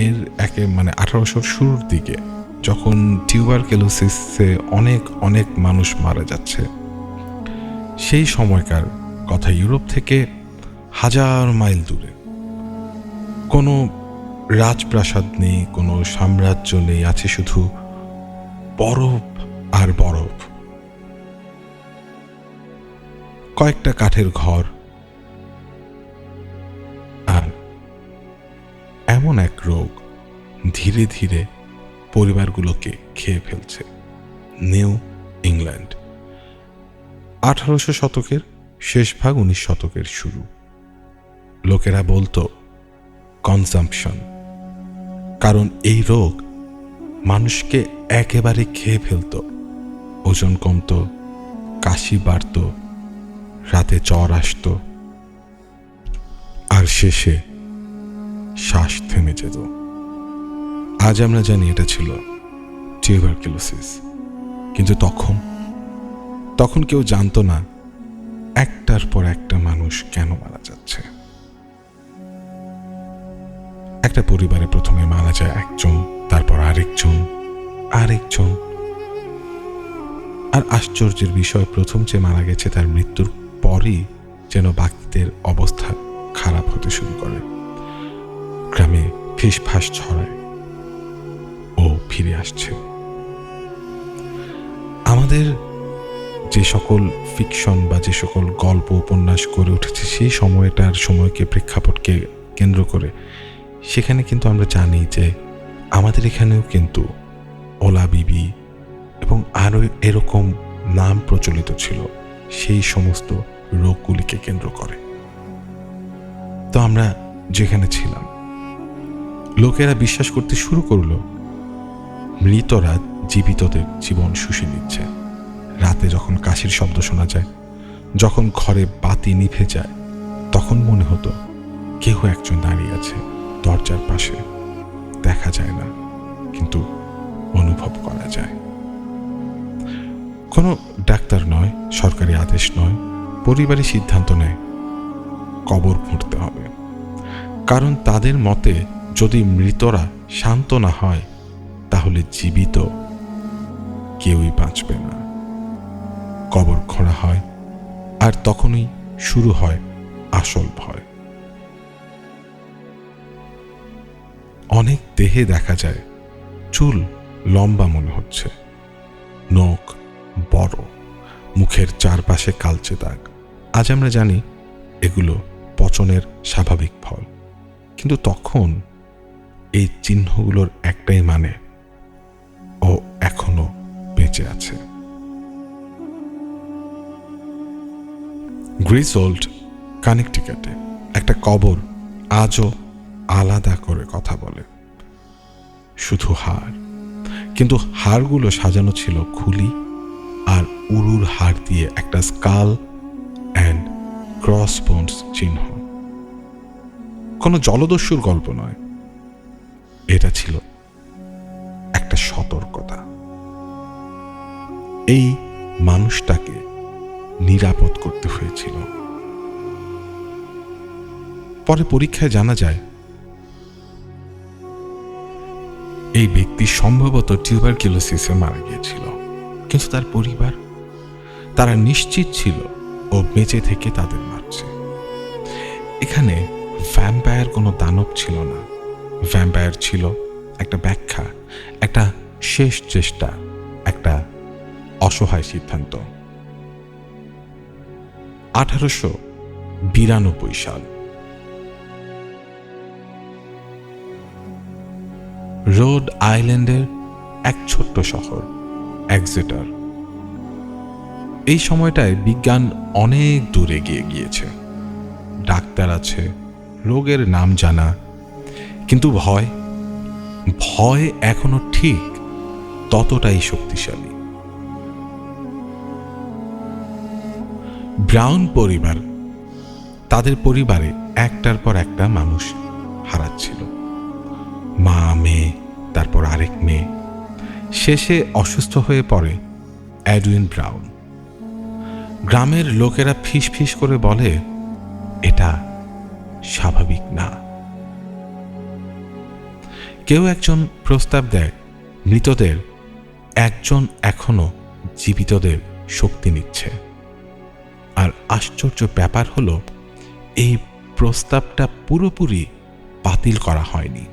D: এর মানে 1800 শুরুর দিকে যখন টিউবারকুলোসিসে অনেক অনেক মানুষ মারা যাচ্ছে, সেই সময়কার কথা। ইউরোপ থেকে 1000 মাইল দূরে কোনো রাজপ্রাসাদ নেই, কোনো সাম্রাজ্য নেই, আছে শুধু বরফ আর বরফ। কয়েকটা কাঠের ঘর, আর এমন এক রোগ ধীরে ধীরে পরিবারগুলোকে খেয়ে ফেলছে। নিউ ইংল্যান্ড, 1800 শতকের শেষ ভাগ, 19 শতকের শুরু। লোকেরা বলতো কনজাম্পশন, কারণ এই রোগ মানুষকে একেবারে খেয়ে ফেলত। ওজন কমত, কাশি বাড়ত, রাতে জ্বর আসত, আর শেষে শ্বাস থেমে যেত। আজ আমরা জানি এটা ছিল টিউবারকুলোসিস, কিন্তু তখন কেউ জানতো না একটার পর একটা মানুষ কেন মারা যাচ্ছে। একটা পরিবারে প্রথমে মারা যায় একজন, তারপর আরেকজন। আর আশ্চর্যের বিষয়, প্রথম যে মারা গেছে তার মৃত্যুর পরই যেন বাকিদের অবস্থা খারাপ হতে শুরু করে। গ্রামে ফিসফাস ছড়ায়, ও ফিরে আসছে। আমাদের যে সকল ফিকশন বা যে সকল গল্প উপন্যাস গড়ে উঠেছে সেই সময়কে প্রেক্ষাপটকে কেন্দ্র করে, সেখানে কিন্তু আমরা জানি যে আমাদের এখানেও কিন্তু ওলা বিবি এবং আরো এরকম নাম প্রচলিত ছিল সেই সমস্ত রোগগুলিকে কেন্দ্র করে। তো আমরা যেখানে ছিলাম, লোকেরা বিশ্বাস করতে শুরু করলো মৃতরা জীবিতদের জীবন শুষে নিচ্ছে। রাতে যখন কাশির শব্দ শোনা যায়, যখন ঘরে বাতি নিভে যায়, তখন মনে হতো কেউ একজন দাঁড়িয়ে আছে দরজার পাশে। দেখা যায় না, কিন্তু অনুভব করা যায়। কোনো ডাক্তার নয়, সরকারি আদেশ নয়, পরিবারই সিদ্ধান্ত নেয় কবর খুঁড়তে হবে। কারণ তাদের মতে যদি মৃতরা শান্ত না হয় তাহলে জীবিত কেউই বাঁচবে না। কবর খোঁড়া হয়, আর তখনই শুরু হয় আসল ভয়। অনেক দেহে দেখা যায় চুল লম্বা মনে হচ্ছে, নখ বড়, মুখের চারপাশে কালচে দাগ। আজ আমরা জানি এগুলো পচনের স্বাভাবিক ফল, কিন্তু তখন এই চিহ্নগুলোর একটাই মানে, ও এখনো বেঁচে আছে। গ্রিসোল্ড, কানেকটিকাটে একটা কবর আজও আলাদা করে কথা বলে, শুধু হাড়, কিন্তু হাড়গুলো সাজানো ছিল খুলি আর উরুর হাড় দিয়ে একটা স্কাল অ্যান্ড ক্রস বোনস চিহ্ন। কোনো জলদস্যুর গল্প নয়, এটা ছিল একটা সতর্কতা। এই মানুষটাকে নিরাপদ করতে হয়েছিল। পরে পরীক্ষায় জানা যায় এই ব্যক্তি সম্ভবত টিউবারকিউলোসিসে মারা গিয়েছিল, কিন্তু তার পরিবার, তারা নিশ্চিত ছিল ও বেঁচে থেকে তাদের মারছে। এখানে ভ্যাম্পায়ার কোনো দানব ছিল না, ভ্যাম্পায়ার ছিল একটা ব্যাখ্যা, একটা শেষ চেষ্টা, একটা অসহায় সিদ্ধান্ত। 1892 সাল, রোড আইল্যান্ডের এক ছোট্ট শহর এক্সেটার। এই সময়টায় বিজ্ঞান অনেক দূর এগিয়ে গিয়েছে, ডাক্তার আছে, রোগের নাম জানা, কিন্তু ভয় এখনো ঠিক ততটাই শক্তিশালী। ব্রাউন পরিবার তাদের পরিবারে একটার পর একটা মানুষ হারাচ্ছিল, মা, মেয়ে, তারপর আরেক মেয়ে। শেষে অসুস্থ হয়ে পড়ে এডউইন ব্রাউন। গ্রামের লোকেরা ফিস ফিস করে বলে এটা স্বাভাবিক না। কেউ একজন প্রস্তাব দেয় মৃতদের একজন এখনো জীবিতদের শক্তি নিচ্ছে। আর আশ্চর্য ব্যাপার হলো এই প্রস্তাবটা পুরোপুরি বাতিল করা হয়নি।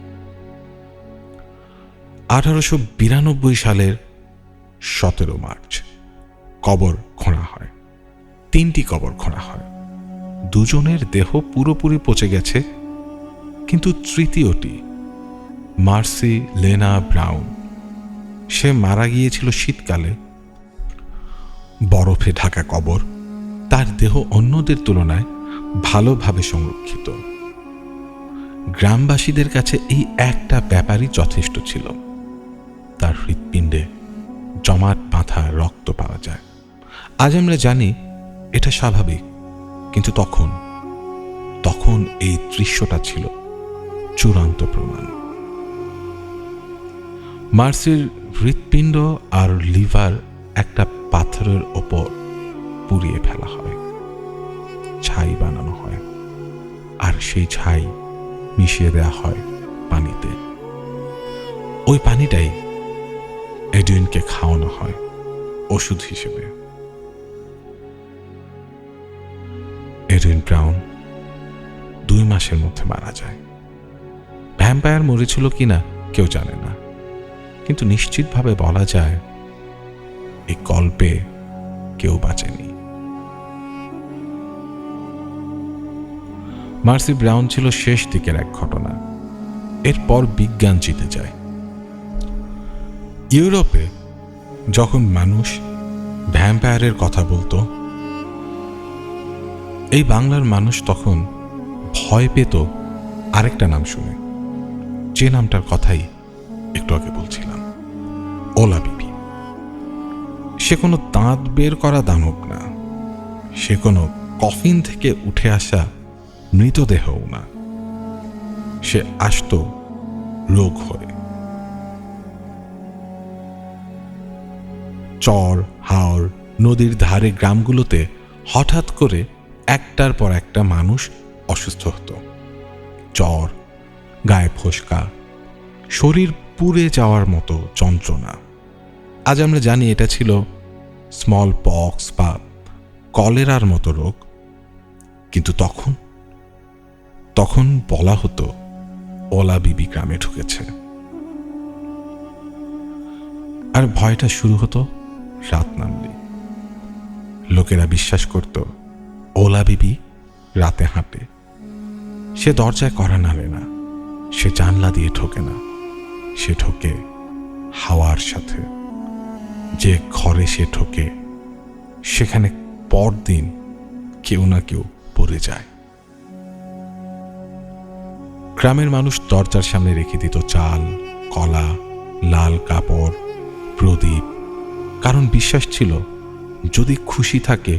D: 1892 সালের 17 মার্চ কবর খোঁড়া হয়। 3টি কবর খোঁড়া হয়। দুজনের দেহ পুরোপুরি পচে গেছে, কিন্তু তৃতীয়টি, মার্সি লেনা ব্রাউন, সে মারা গিয়েছিল শীতকালে। বরফে ঢাকা কবর, তার দেহ অন্যদের তুলনায় ভালোভাবে সংরক্ষিত। গ্রামবাসীদের কাছে এই একটা ব্যাপারই যথেষ্ট ছিল। তার হৃৎপিণ্ডে জমাট বাঁধা রক্ত পাওয়া যায়। আজ আমরা জানি এটা স্বাভাবিক, কিন্তু তখন এই দৃশ্যটা ছিল চূড়ান্ত প্রমাণ। মার্সির হৃৎপিণ্ড আর লিভার একটা পাথরের ওপর পুড়িয়ে ফেলা হয়, ছাই বানানো হয়, আর সেই ছাই মিশিয়ে দেওয়া হয় পানিতে। ওই পানিটাই এডউইনকে খাওয়ানো হয় ওষুধ হিসেবে। এডউইন ব্রাউন 2 মাসের মধ্যে মারা যায়। ভ্যাম্পায়ার মরেছিল কিনা কেউ জানে না, কিন্তু নিশ্চিতভাবে বলা যায় এই গল্পে কেউ বাঁচেনি। মার্সি ব্রাউন ছিল শেষ দিকের এক ঘটনা। এরপর বিজ্ঞান জিতে যায়। ইউরোপে যখন মানুষ ভ্যাম্পায়ারের কথা বলতো, এই বাংলার মানুষ তখন ভয় পেত আরেকটা নাম শুনে, যে নামটার কথাই একটু আগে বলছিলাম, ওলা বিবি। সে কোনো দাঁত বের করা দানব না, সে কোনো কফিন থেকে উঠে আসা মৃতদেহও না। সে আসতো রোগ হয়ে। চর, হাওর, নদীর ধারে গ্রামগুলোতে হঠাৎ করে একটার পর একটা মানুষ অসুস্থ হতো। জ্বর, গায়ে ফোসকা, শরীর পুড়ে যাওয়ার মতো যন্ত্রণা। আজ আমরা জানি এটা ছিল স্মল পক্স বা কলেরার মতো রোগ, কিন্তু তখন বলা হতো ওলা বিবি গ্রামে ঢুকেছে। আর ভয়টা শুরু হতো রাত নামলে। লোকেরা বিশ্বাস করত ওলা বিবি রাতে হাঁটে। সে দরজায় কড়া নাড়ে না, সে জানলা দিয়ে ঢোকে না, সে ঢোকে হাওয়ার সাথে। যে ঘরে সে ঢোকে সেখানে পরদিন কেউ না কেউ পড়ে যায়। গ্রামের মানুষ দরজার সামনে রেখে দিত চাল, কলা, লাল কাপড়, প্রদীপ, কারণ বিশ্বাস ছিল যদি খুশি থাকে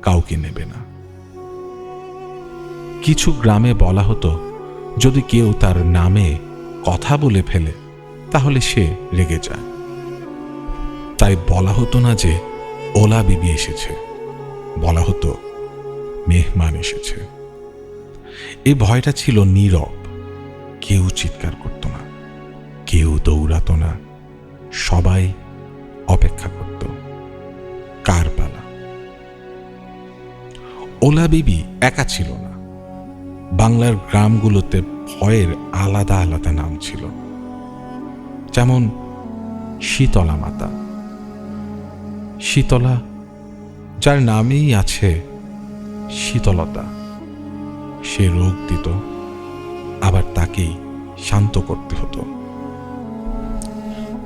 D: কাউকে নেবে না। কিছু গ্রামে বলা হতো যদি কেউ তার নামে কথা বলে ফেলে তাহলে সে রেগে যায়। তাই বলা হতো না যে ওলা বিবি এসেছে, বলা হতো মেহমান এসেছে। এই ভয়টা ছিল নীরব, কেউ চিৎকার করত না, কেউ দৌড়াতো না, সবাই অপেক্ষা করত কার পালা। ওলা বিবি একা ছিল না। বাংলার গ্রামগুলোতে ভয়ের আলাদা আলাদা নাম ছিল, যেমন শীতলা মাতা। শীতলা, যার নামেই আছে শীতলতা। সে রোগ দিত, আবার তাকেই শান্ত করতে হতো।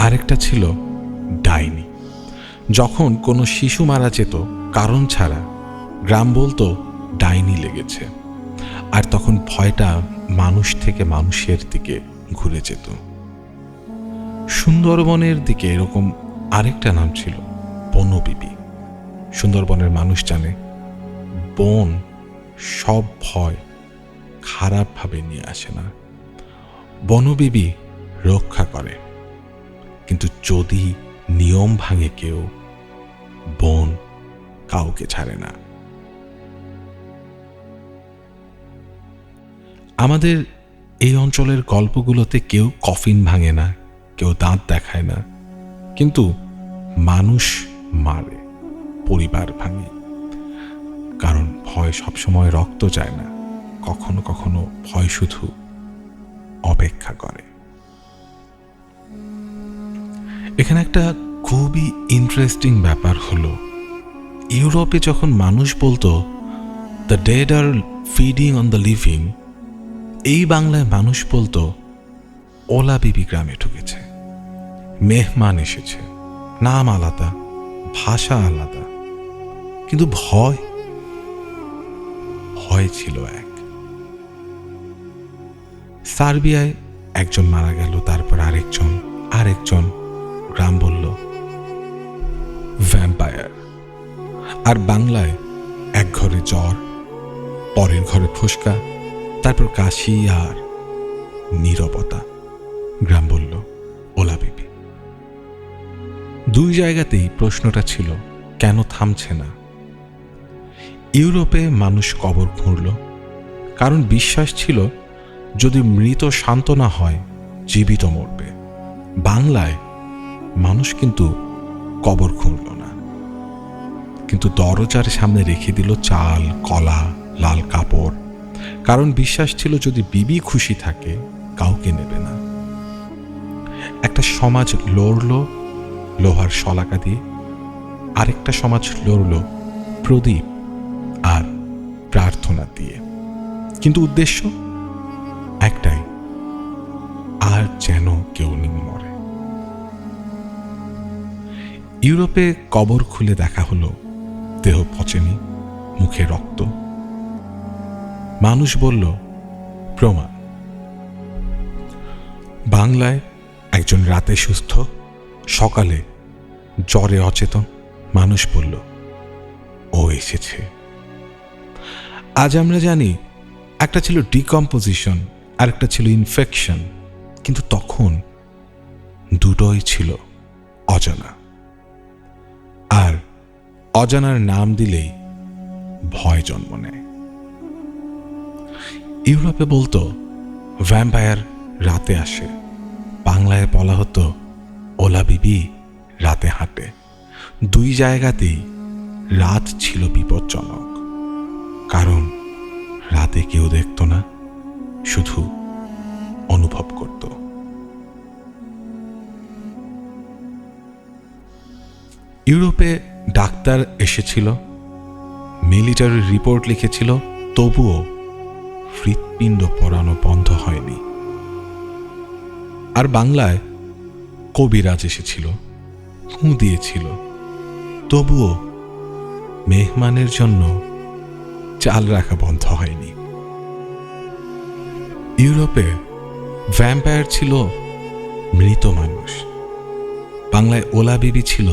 D: আরেকটা ছিল ডাইনি। যখন কোনো শিশু মারা যেত কারণ ছাড়া, গ্রাম বলতো ডাইনি লেগেছে, আর তখন ভয়টা মানুষ থেকে মানুষের দিকে ঘুরে যেত। সুন্দরবনের দিকে এরকম আরেকটা নাম ছিল বনবিবি। সুন্দরবনের মানুষ জানে বন সব ভয় খারাপভাবে নিয়ে আসে না। বনবিবি রক্ষা করে, কিন্তু যদি নিয়ম ভাঙে কেউ, বন কাউকে ছাড়ে না। আমাদের এই অঞ্চলের গল্পগুলোতে কেউ কফিন ভাঙে না, কেউ দাঁত দেখায় না, কিন্তু মানুষ মারে, পরিবার ভাঙে। কারণ ভয় সবসময় রক্ত চায় না, কখনো কখনো ভয় শুধু অপেক্ষা করে। এখানে একটা খুবই ইন্টারেস্টিং ব্যাপার হলো, ইউরোপে যখন মানুষ বলতো the dead are feeding on the living, এই বাংলায় মানুষ বলতো ওলা বিবি গ্রামে ঢুকেছে, মেহমান এসেছে। নাম আলাদা, ভাষা আলাদা, কিন্তু ভয় ছিল এক। সার্বিয়ায় একজন মারা গেল, তারপর আরেকজন। গ্রাম বলল ভ্যাম্পায়ার। আর বাংলায় এক ঘরে জ্বর, পরের ঘরে ফুসকা, তারপর কাশি আর নীরবতা। গ্রাম বলল ওলা বিবি। দুই জায়গাতেই প্রশ্নটা ছিল কেন থামছে না। ইউরোপে মানুষ কবর খুঁড়ল, কারণ বিশ্বাস ছিল যদি মৃত শান্ত না হয় জীবিত মরবে। বাংলায় মানুষ কিন্তু কবর খুঁড়ল না, কিন্তু দরজার সামনে রেখে দিল চাল, কলা, লাল কাপড়, কারণ বিশ্বাস ছিল যদি বিবি খুশি থাকে কাউকে নেবে না। একটা সমাজ লড়ল লোহার শলাকা দিয়ে, আরেকটা সমাজ লড়ল প্রদীপ আর প্রার্থনা দিয়ে, কিন্তু উদ্দেশ্য একটাই, আর যেন কেউ মরে। ইউরোপে কবর খুলে দেখা হলো দেহ পচেনি, মুখে রক্ত। মানুষ বলল প্রমাণ। বাংলায় একজন রাতে সুস্থ, সকালে জ্বরে অচেতন। মানুষ বলল ও এসেছে। আজ আমরা জানি একটা ছিল ডিকম্পোজিশন আর একটা ছিল ইনফেকশন, কিন্তু তখন দুটোই ছিল অজানা। আর অজানার নাম দিলেই ভয় জন্ম নেয়। ইউরোপে বলতো ভ্যাম্পায়ার রাতে আসে, বাংলায় বলা হতো ওলা বিবি রাতে হাঁটে। দুই জায়গাতেই রাত ছিল বিপজ্জনক, কারণ রাতে কেউ দেখত না, শুধু অনুভব করত। ইউরোপে ডাক্তার এসেছিল, মিলিটারি রিপোর্ট লিখেছিল, তবুও হৃৎপিণ্ড পড়ানো বন্ধ হয়নি। আর বাংলায় কবিরাজ এসেছিল, ফু দিয়েছিল, তবুও মেহমানের জন্য চাল রাখা বন্ধ হয়নি। ইউরোপে ভ্যাম্পায়ার ছিল মৃত মানুষ, বাংলায় ওলা বিবি ছিল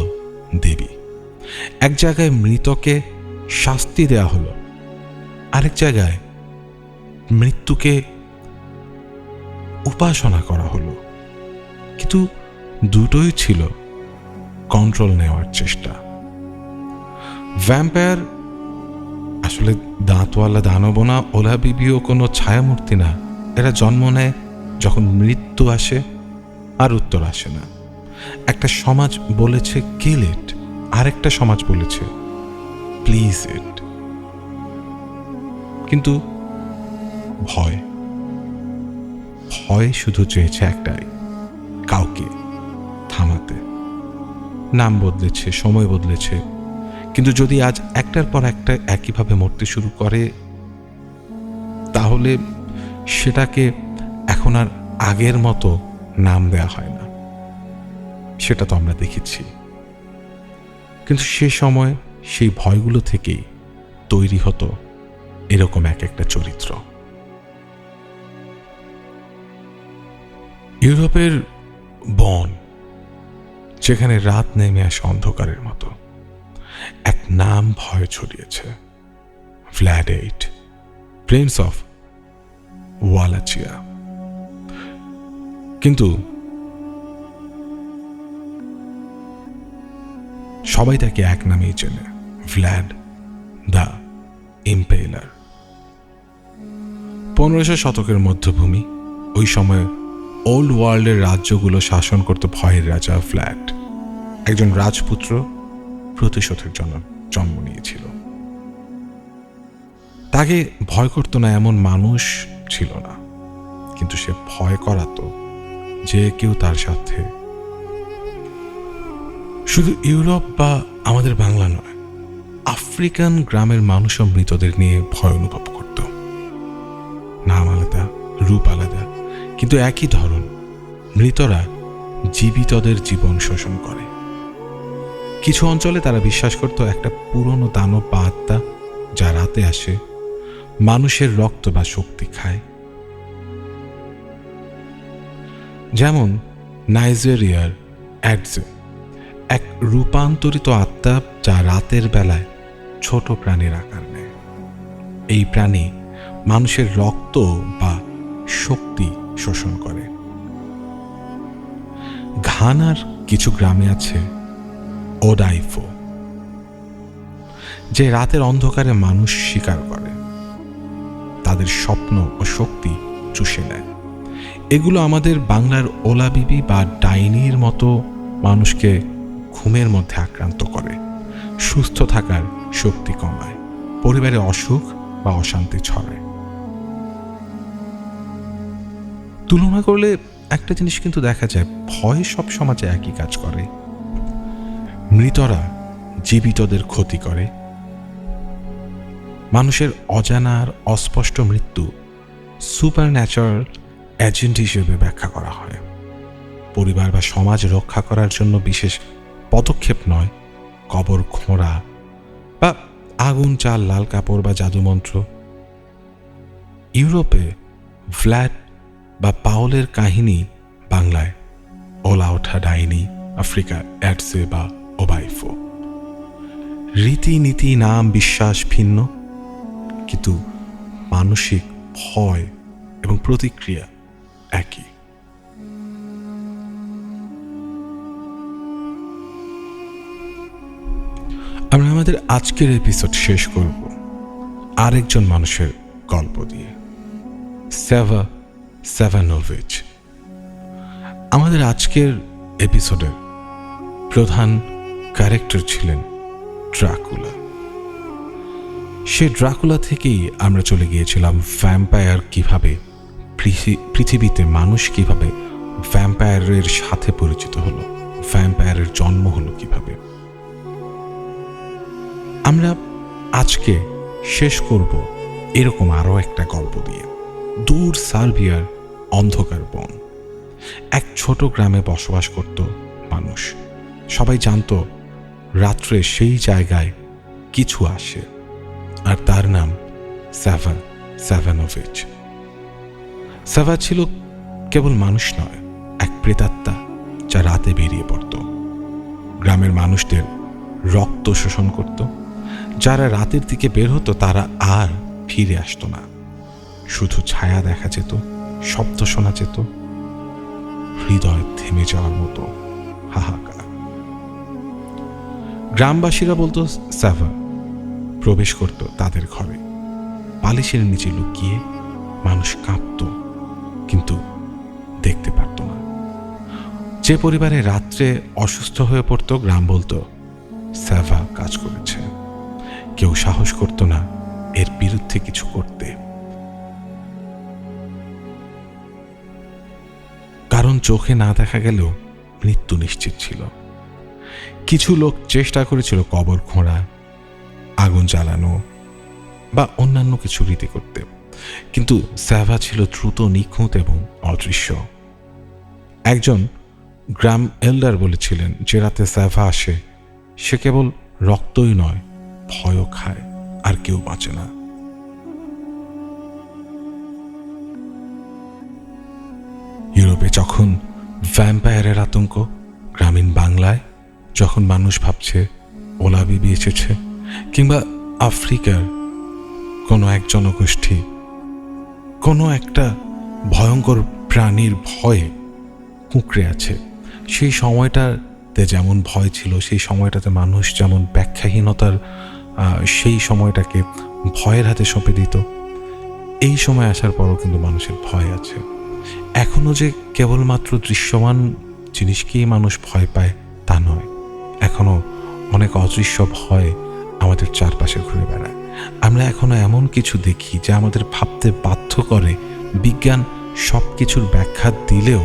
D: দেবী। এক জায়গায় মৃতকে শাস্তি দেয়া হলো, আরেক জায়গায় মৃত্যুকে উপাসনা করা হলো, কিন্তু দুটোই ছিল কন্ট্রোল নেওয়ার চেষ্টা। ভ্যাম্পায়ার আসলে দাঁতওয়ালা দানব না, ওলা বিবিও কোনো ছায়ামূর্তি না। এরা জন্ম নেয় যখন মৃত্যু আসে, আর উত্তর আসে না। একটা সমাজ বলেছে কিল ইট, আরেকটা সমাজ বলেছে প্লিজ ইট। কিন্তু ভয় ভয় শুধু চেয়েছে একটাই, কাউকে থামাতে। নাম বদলেছে, সময় বদলেছে, কিন্তু যদি আজ একটার পর একটা একইভাবে মরতে শুরু করে, তাহলে সেটাকে এখন আর আগের মতো নাম দেয়া হয় না। সেটা তো আমরা দেখেছি। কিন্তু সে সময় সেই ভয়গুলো থেকেই তৈরি হতো এরকম এক একটা চরিত্র। ইউরোপের বন, যেখানে রাত নেমে আসে অন্ধকারের মতো, এক নাম ভয় ছড়িয়েছে, ভ্ল্যাড এইট, প্রিন্স অফ ওয়ালাচিয়া। কিন্তু সবাই তাকে এক নামেই চেনে, ভ্ল্যাড দ্য ইম্পেলার। 1500 শতকের মধ্যভূমি, ওই সময় ওল্ড ওয়ার্ল্ডের রাজ্যগুলো শাসন করত ভয়ের রাজা ভ্ল্যাড। একজন রাজপুত্র প্রতিশোধের জন্য জন্ম নিয়েছিল। তাকে ভয় করত না এমন মানুষ ছিল না, কিন্তু সে ভয় করাতো যে কেউ তার সাথে। শুধু ইউরোপ বা আমাদের বাংলা নয়, আফ্রিকান গ্রামের মানুষও মৃতদের নিয়ে ভয় অনুভব করত। নাম আলাদা, রূপ আলাদা, কিন্তু একই ধরন। মৃতরা জীবিতদের জীবন শোষণ করে। কিছু অঞ্চলে তারা বিশ্বাস করত একটা পুরনো দানব বা আত্মা, যা রাতে আসে, মানুষের রক্ত বা শক্তি খায়। যেমন নাইজেরিয়ার অ্যাডজে, এক রূপান্তরিত আত্মা যা রাতের বেলায় ছোট প্রাণীর আকার নেয়। এই প্রাণী মানুষের রক্ত বা শক্তি শোষণ করে। ঘানার কিছু গ্রামে আছে ওডাইফো, যে রাতের অন্ধকারে মানুষ শিকার করে, তাদের স্বপ্ন ও শক্তি চুষে নেয়। এগুলো আমাদের বাংলার ওলা বিবি বা ডাইনির মতো মানুষকে ঘুমের মধ্যে আক্রান্ত করে, সুস্থ থাকার শক্তি কমায়, পরিবারে অসুখ বা অশান্তি ছড়ায়। তুলনা করলে একটা জিনিস কিন্তু দেখা যায়, ভয় সব সমাজে একই কাজ করে। মৃতরা জীবিতদের ক্ষতি করে। মানুষের অজানা আর অস্পষ্ট মৃত্যু সুপার ন্যাচারাল এজেন্ট হিসেবে ব্যাখ্যা করা হয়। পরিবার বা সমাজ রক্ষা করার জন্য বিশেষ পদক্ষেপ নয়, কবর খোঁড়া বা আগুন, চাল, লাল কাপড় বা জাদুমন্ত্র। ইউরোপে ভ্ল্যাড বা পাওলের কাহিনী, বাংলায় ওলা ওঠা ডাইনি, আফ্রিকা অ্যাডসে বা ওবাইফো। রীতিনীতি, নাম, বিশ্বাস ভিন্ন, কিন্তু মানসিক ভয় এবং প্রতিক্রিয়া একই। আমরা আমাদের আজকের এপিসোড শেষ করব আরেকজন মানুষের গল্প দিয়ে, সেভা সেভানোভিচ। আমাদের আজকের এপিসোডের প্রধান ক্যারেক্টার ছিলেন ড্রাকুলা। সে ড্রাকুলা থেকেই আমরা চলে গিয়েছিলাম ভ্যাম্পায়ার কিভাবে পৃথিবীতে মানুষ কিভাবে ভ্যাম্পায়ারের সাথে পরিচিত হলো, ভ্যাম্পায়ারের জন্ম হলো কিভাবে। আমরা আজকে শেষ করব এরকম আরও একটা গল্প দিয়ে। দূর সার্বিয়ার অন্ধকার বন, এক ছোট গ্রামে বসবাস করত মানুষ। সবাই জানতো রাত্রে সেই জায়গায় কিছু আসে, আর তার নাম সাভা সাভানোভিচ। সাভা ছিল কেবল মানুষ নয়, এক প্রেতাত্মা যা রাতে বেরিয়ে পড়ত, গ্রামের মানুষদের রক্ত শোষণ করত। যারা রাতের দিকে বের হতো তারা আর ফিরে আসতো না, শুধু ছায়া দেখা যেত, শব্দ শোনা যেত, হৃদয় থেমে যাওয়ার মতো হাহাকার। গ্রামবাসীরা বলতো সাভা প্রবেশ করত তাদের ঘরে, বালিশের নিচে লুকিয়ে। মানুষ কাঁপত কিন্তু দেখতে পারত না। যে পরিবারে রাত্রে অসুস্থ হয়ে পড়তো, গ্রাম বলতো সাভা কাজ করেছে। কেউ সাহস করত না এর বিরুদ্ধে কিছু করতে, কারণ চোখে না দেখা গেলেও মৃত্যু নিশ্চিত ছিল। কিছু লোক চেষ্টা করেছিল কবর খোঁড়া, আগুন জ্বালানো বা অন্যান্য কিছু রীতি করতে, কিন্তু সাভা ছিল দ্রুত, নিখুঁত এবং অদৃশ্য। একজন গ্রাম এল্ডার বলেছিলেন, যে রাতে সাভা আসে সে কেবল রক্তই নয়, ভয়ও খায়, আর কেউ বাঁচে না। ইউরোপে যখন ভ্যাম্পায়ারের আতঙ্ক, গ্রামীণ বাংলায় যখন মানুষ ভাবছে ওলা বিবি এসেছে, কিংবা আফ্রিকার কোনো এক জনগোষ্ঠী কোনো একটা ভয়ঙ্কর প্রাণীর ভয়ে কুঁকড়ে আছে, সেই সময়টাতে যেমন ভয় ছিল, সেই সময়টাতে মানুষ যেমন ব্যাখ্যাহীনতার সেই সময়টাকে ভয়ের হাতে সঁপে দিত, এই সময় আসার পরও কিন্তু মানুষের ভয় আছে। এখনো যে কেবলমাত্র দৃশ্যমান জিনিসকেই মানুষ ভয় পায় তা নয়, এখনো অনেক অদৃশ্য ভয় আমাদের চারপাশে ঘুরে বেড়ায়। আমরা এখনো এমন কিছু দেখি যা আমাদের ভাবতে বাধ্য করে। বিজ্ঞান সব কিছুর ব্যাখ্যা দিলেও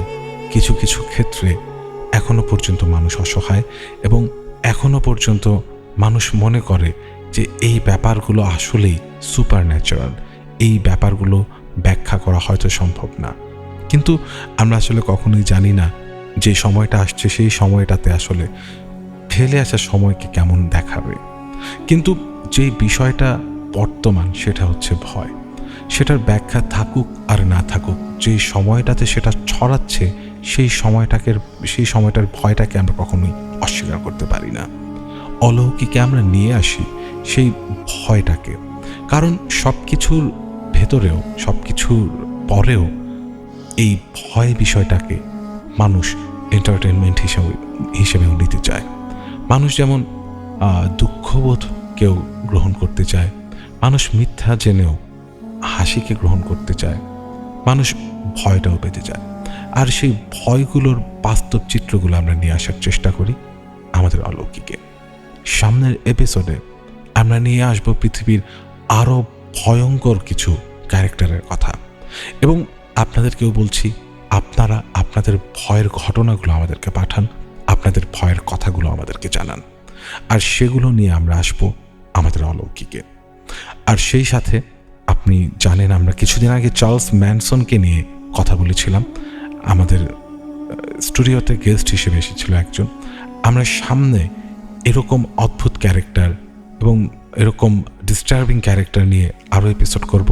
D: কিছু কিছু ক্ষেত্রে এখনো পর্যন্ত মানুষ অসহায়, এবং এখনো পর্যন্ত মানুষ মনে করে যে এই ব্যাপারগুলো আসলেই সুপার ন্যাচারাল, এই ব্যাপারগুলো ব্যাখ্যা করা হয়তো সম্ভব না। কিন্তু আমরা আসলে কখনোই জানি না যে সময়টা আসছে সেই সময়টাতে আসলে ফেলে আসা সময়কে কেমন দেখাবে। কিন্তু যে বিষয়টা বর্তমান সেটা হচ্ছে ভয়। সেটার ব্যাখ্যা থাকুক আর না থাকুক, যে সময়টাতে সেটা ছড়াচ্ছে সেই সময়টার ভয়টাকে আমরা কখনোই অস্বীকার করতে পারি না। অলৌকিকে আমরা নিয়ে আসি সেই ভয়টাকে, কারণ সব কিছুর ভেতরেও, সব কিছুর পরেও এই ভয় বিষয়টাকে মানুষ এন্টারটেনমেন্ট হিসেবেও নিতে চায়। মানুষ যেমন দুঃখবোধ কেউ গ্রহণ করতে চায়, মানুষ মিথ্যা জেনেও হাসিকে গ্রহণ করতে চায়, মানুষ ভয়টাও পেতে চায়। আর সেই ভয়গুলোর বাস্তব চিত্রগুলো আমরা নিয়ে আসার চেষ্টা করি আমাদের অলৌকিকে। সামনের এপিসোডে আমরা নিয়ে আসব পৃথিবীর আরও ভয়ঙ্কর কিছু ক্যারেক্টারের কথা, এবং আপনাদেরকেও বলছি আপনারা আপনাদের ভয়ের ঘটনাগুলো আমাদেরকে পাঠান, আপনাদের ভয়ের কথাগুলো আমাদেরকে জানান, আর সেগুলো নিয়ে আমরা আসবো আমাদের অলৌকিকে। আর সেই সাথে আপনি জানেন আমরা কিছুদিন আগে চার্লস ম্যানসনকে নিয়ে কথা বলেছিলাম, আমাদের স্টুডিওতে গেস্ট হিসেবে এসেছিল একজন। আমরা সামনে এরকম অদ্ভুত ক্যারেক্টার এবং এরকম ডিস্টার্বিং ক্যারেক্টার নিয়ে আরও এপিসোড করব,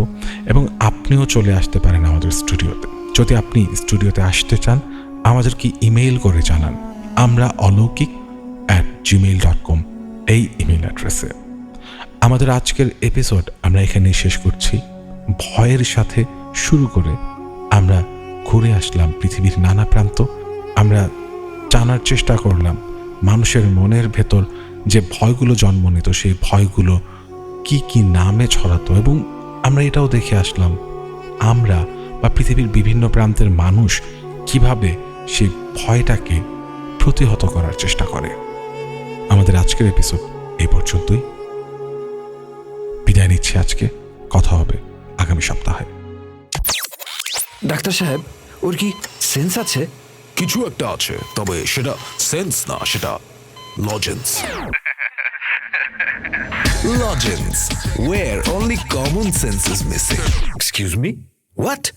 D: এবং আপনিও চলে আসতে পারেন আমাদের স্টুডিওতে। যদি আপনি স্টুডিওতে আসতে চান আমাদেরকে ইমেইল করে জানান, আমরা alokik@gmail.com এই ইমেইল অ্যাড্রেসে। আমাদের আজকের এপিসোড আমরা এখানেই শেষ করছি। ভয়ের সাথে শুরু করে আমরা ঘুরে আসলাম পৃথিবীর নানা প্রান্ত। আমরা জানার চেষ্টা করলাম মানুষের মনের ভেতর যে ভয়গুলো জন্ম নিত সেই ভয়গুলো কি কি নামে ছড়াতো, এবং আমরা এটাও দেখে আসলাম আমরা বা পৃথিবীর বিভিন্ন প্রান্তের মানুষ কিভাবে সেই ভয়টাকে প্রতিহত করার চেষ্টা করে। আমাদের আজকের এপিসোড এই পর্যন্তই। বিদায় নিচ্ছি আজকে, কথা হবে আগামী সপ্তাহে।
A: ডাক্তার সাহেব ওর কি সেন্স আছে?
B: কিছু একটা আছে, তবে সেটা সেন্স না, সেটা lozenges. Lozenges, where only common sense is missing.
A: Excuse me, what?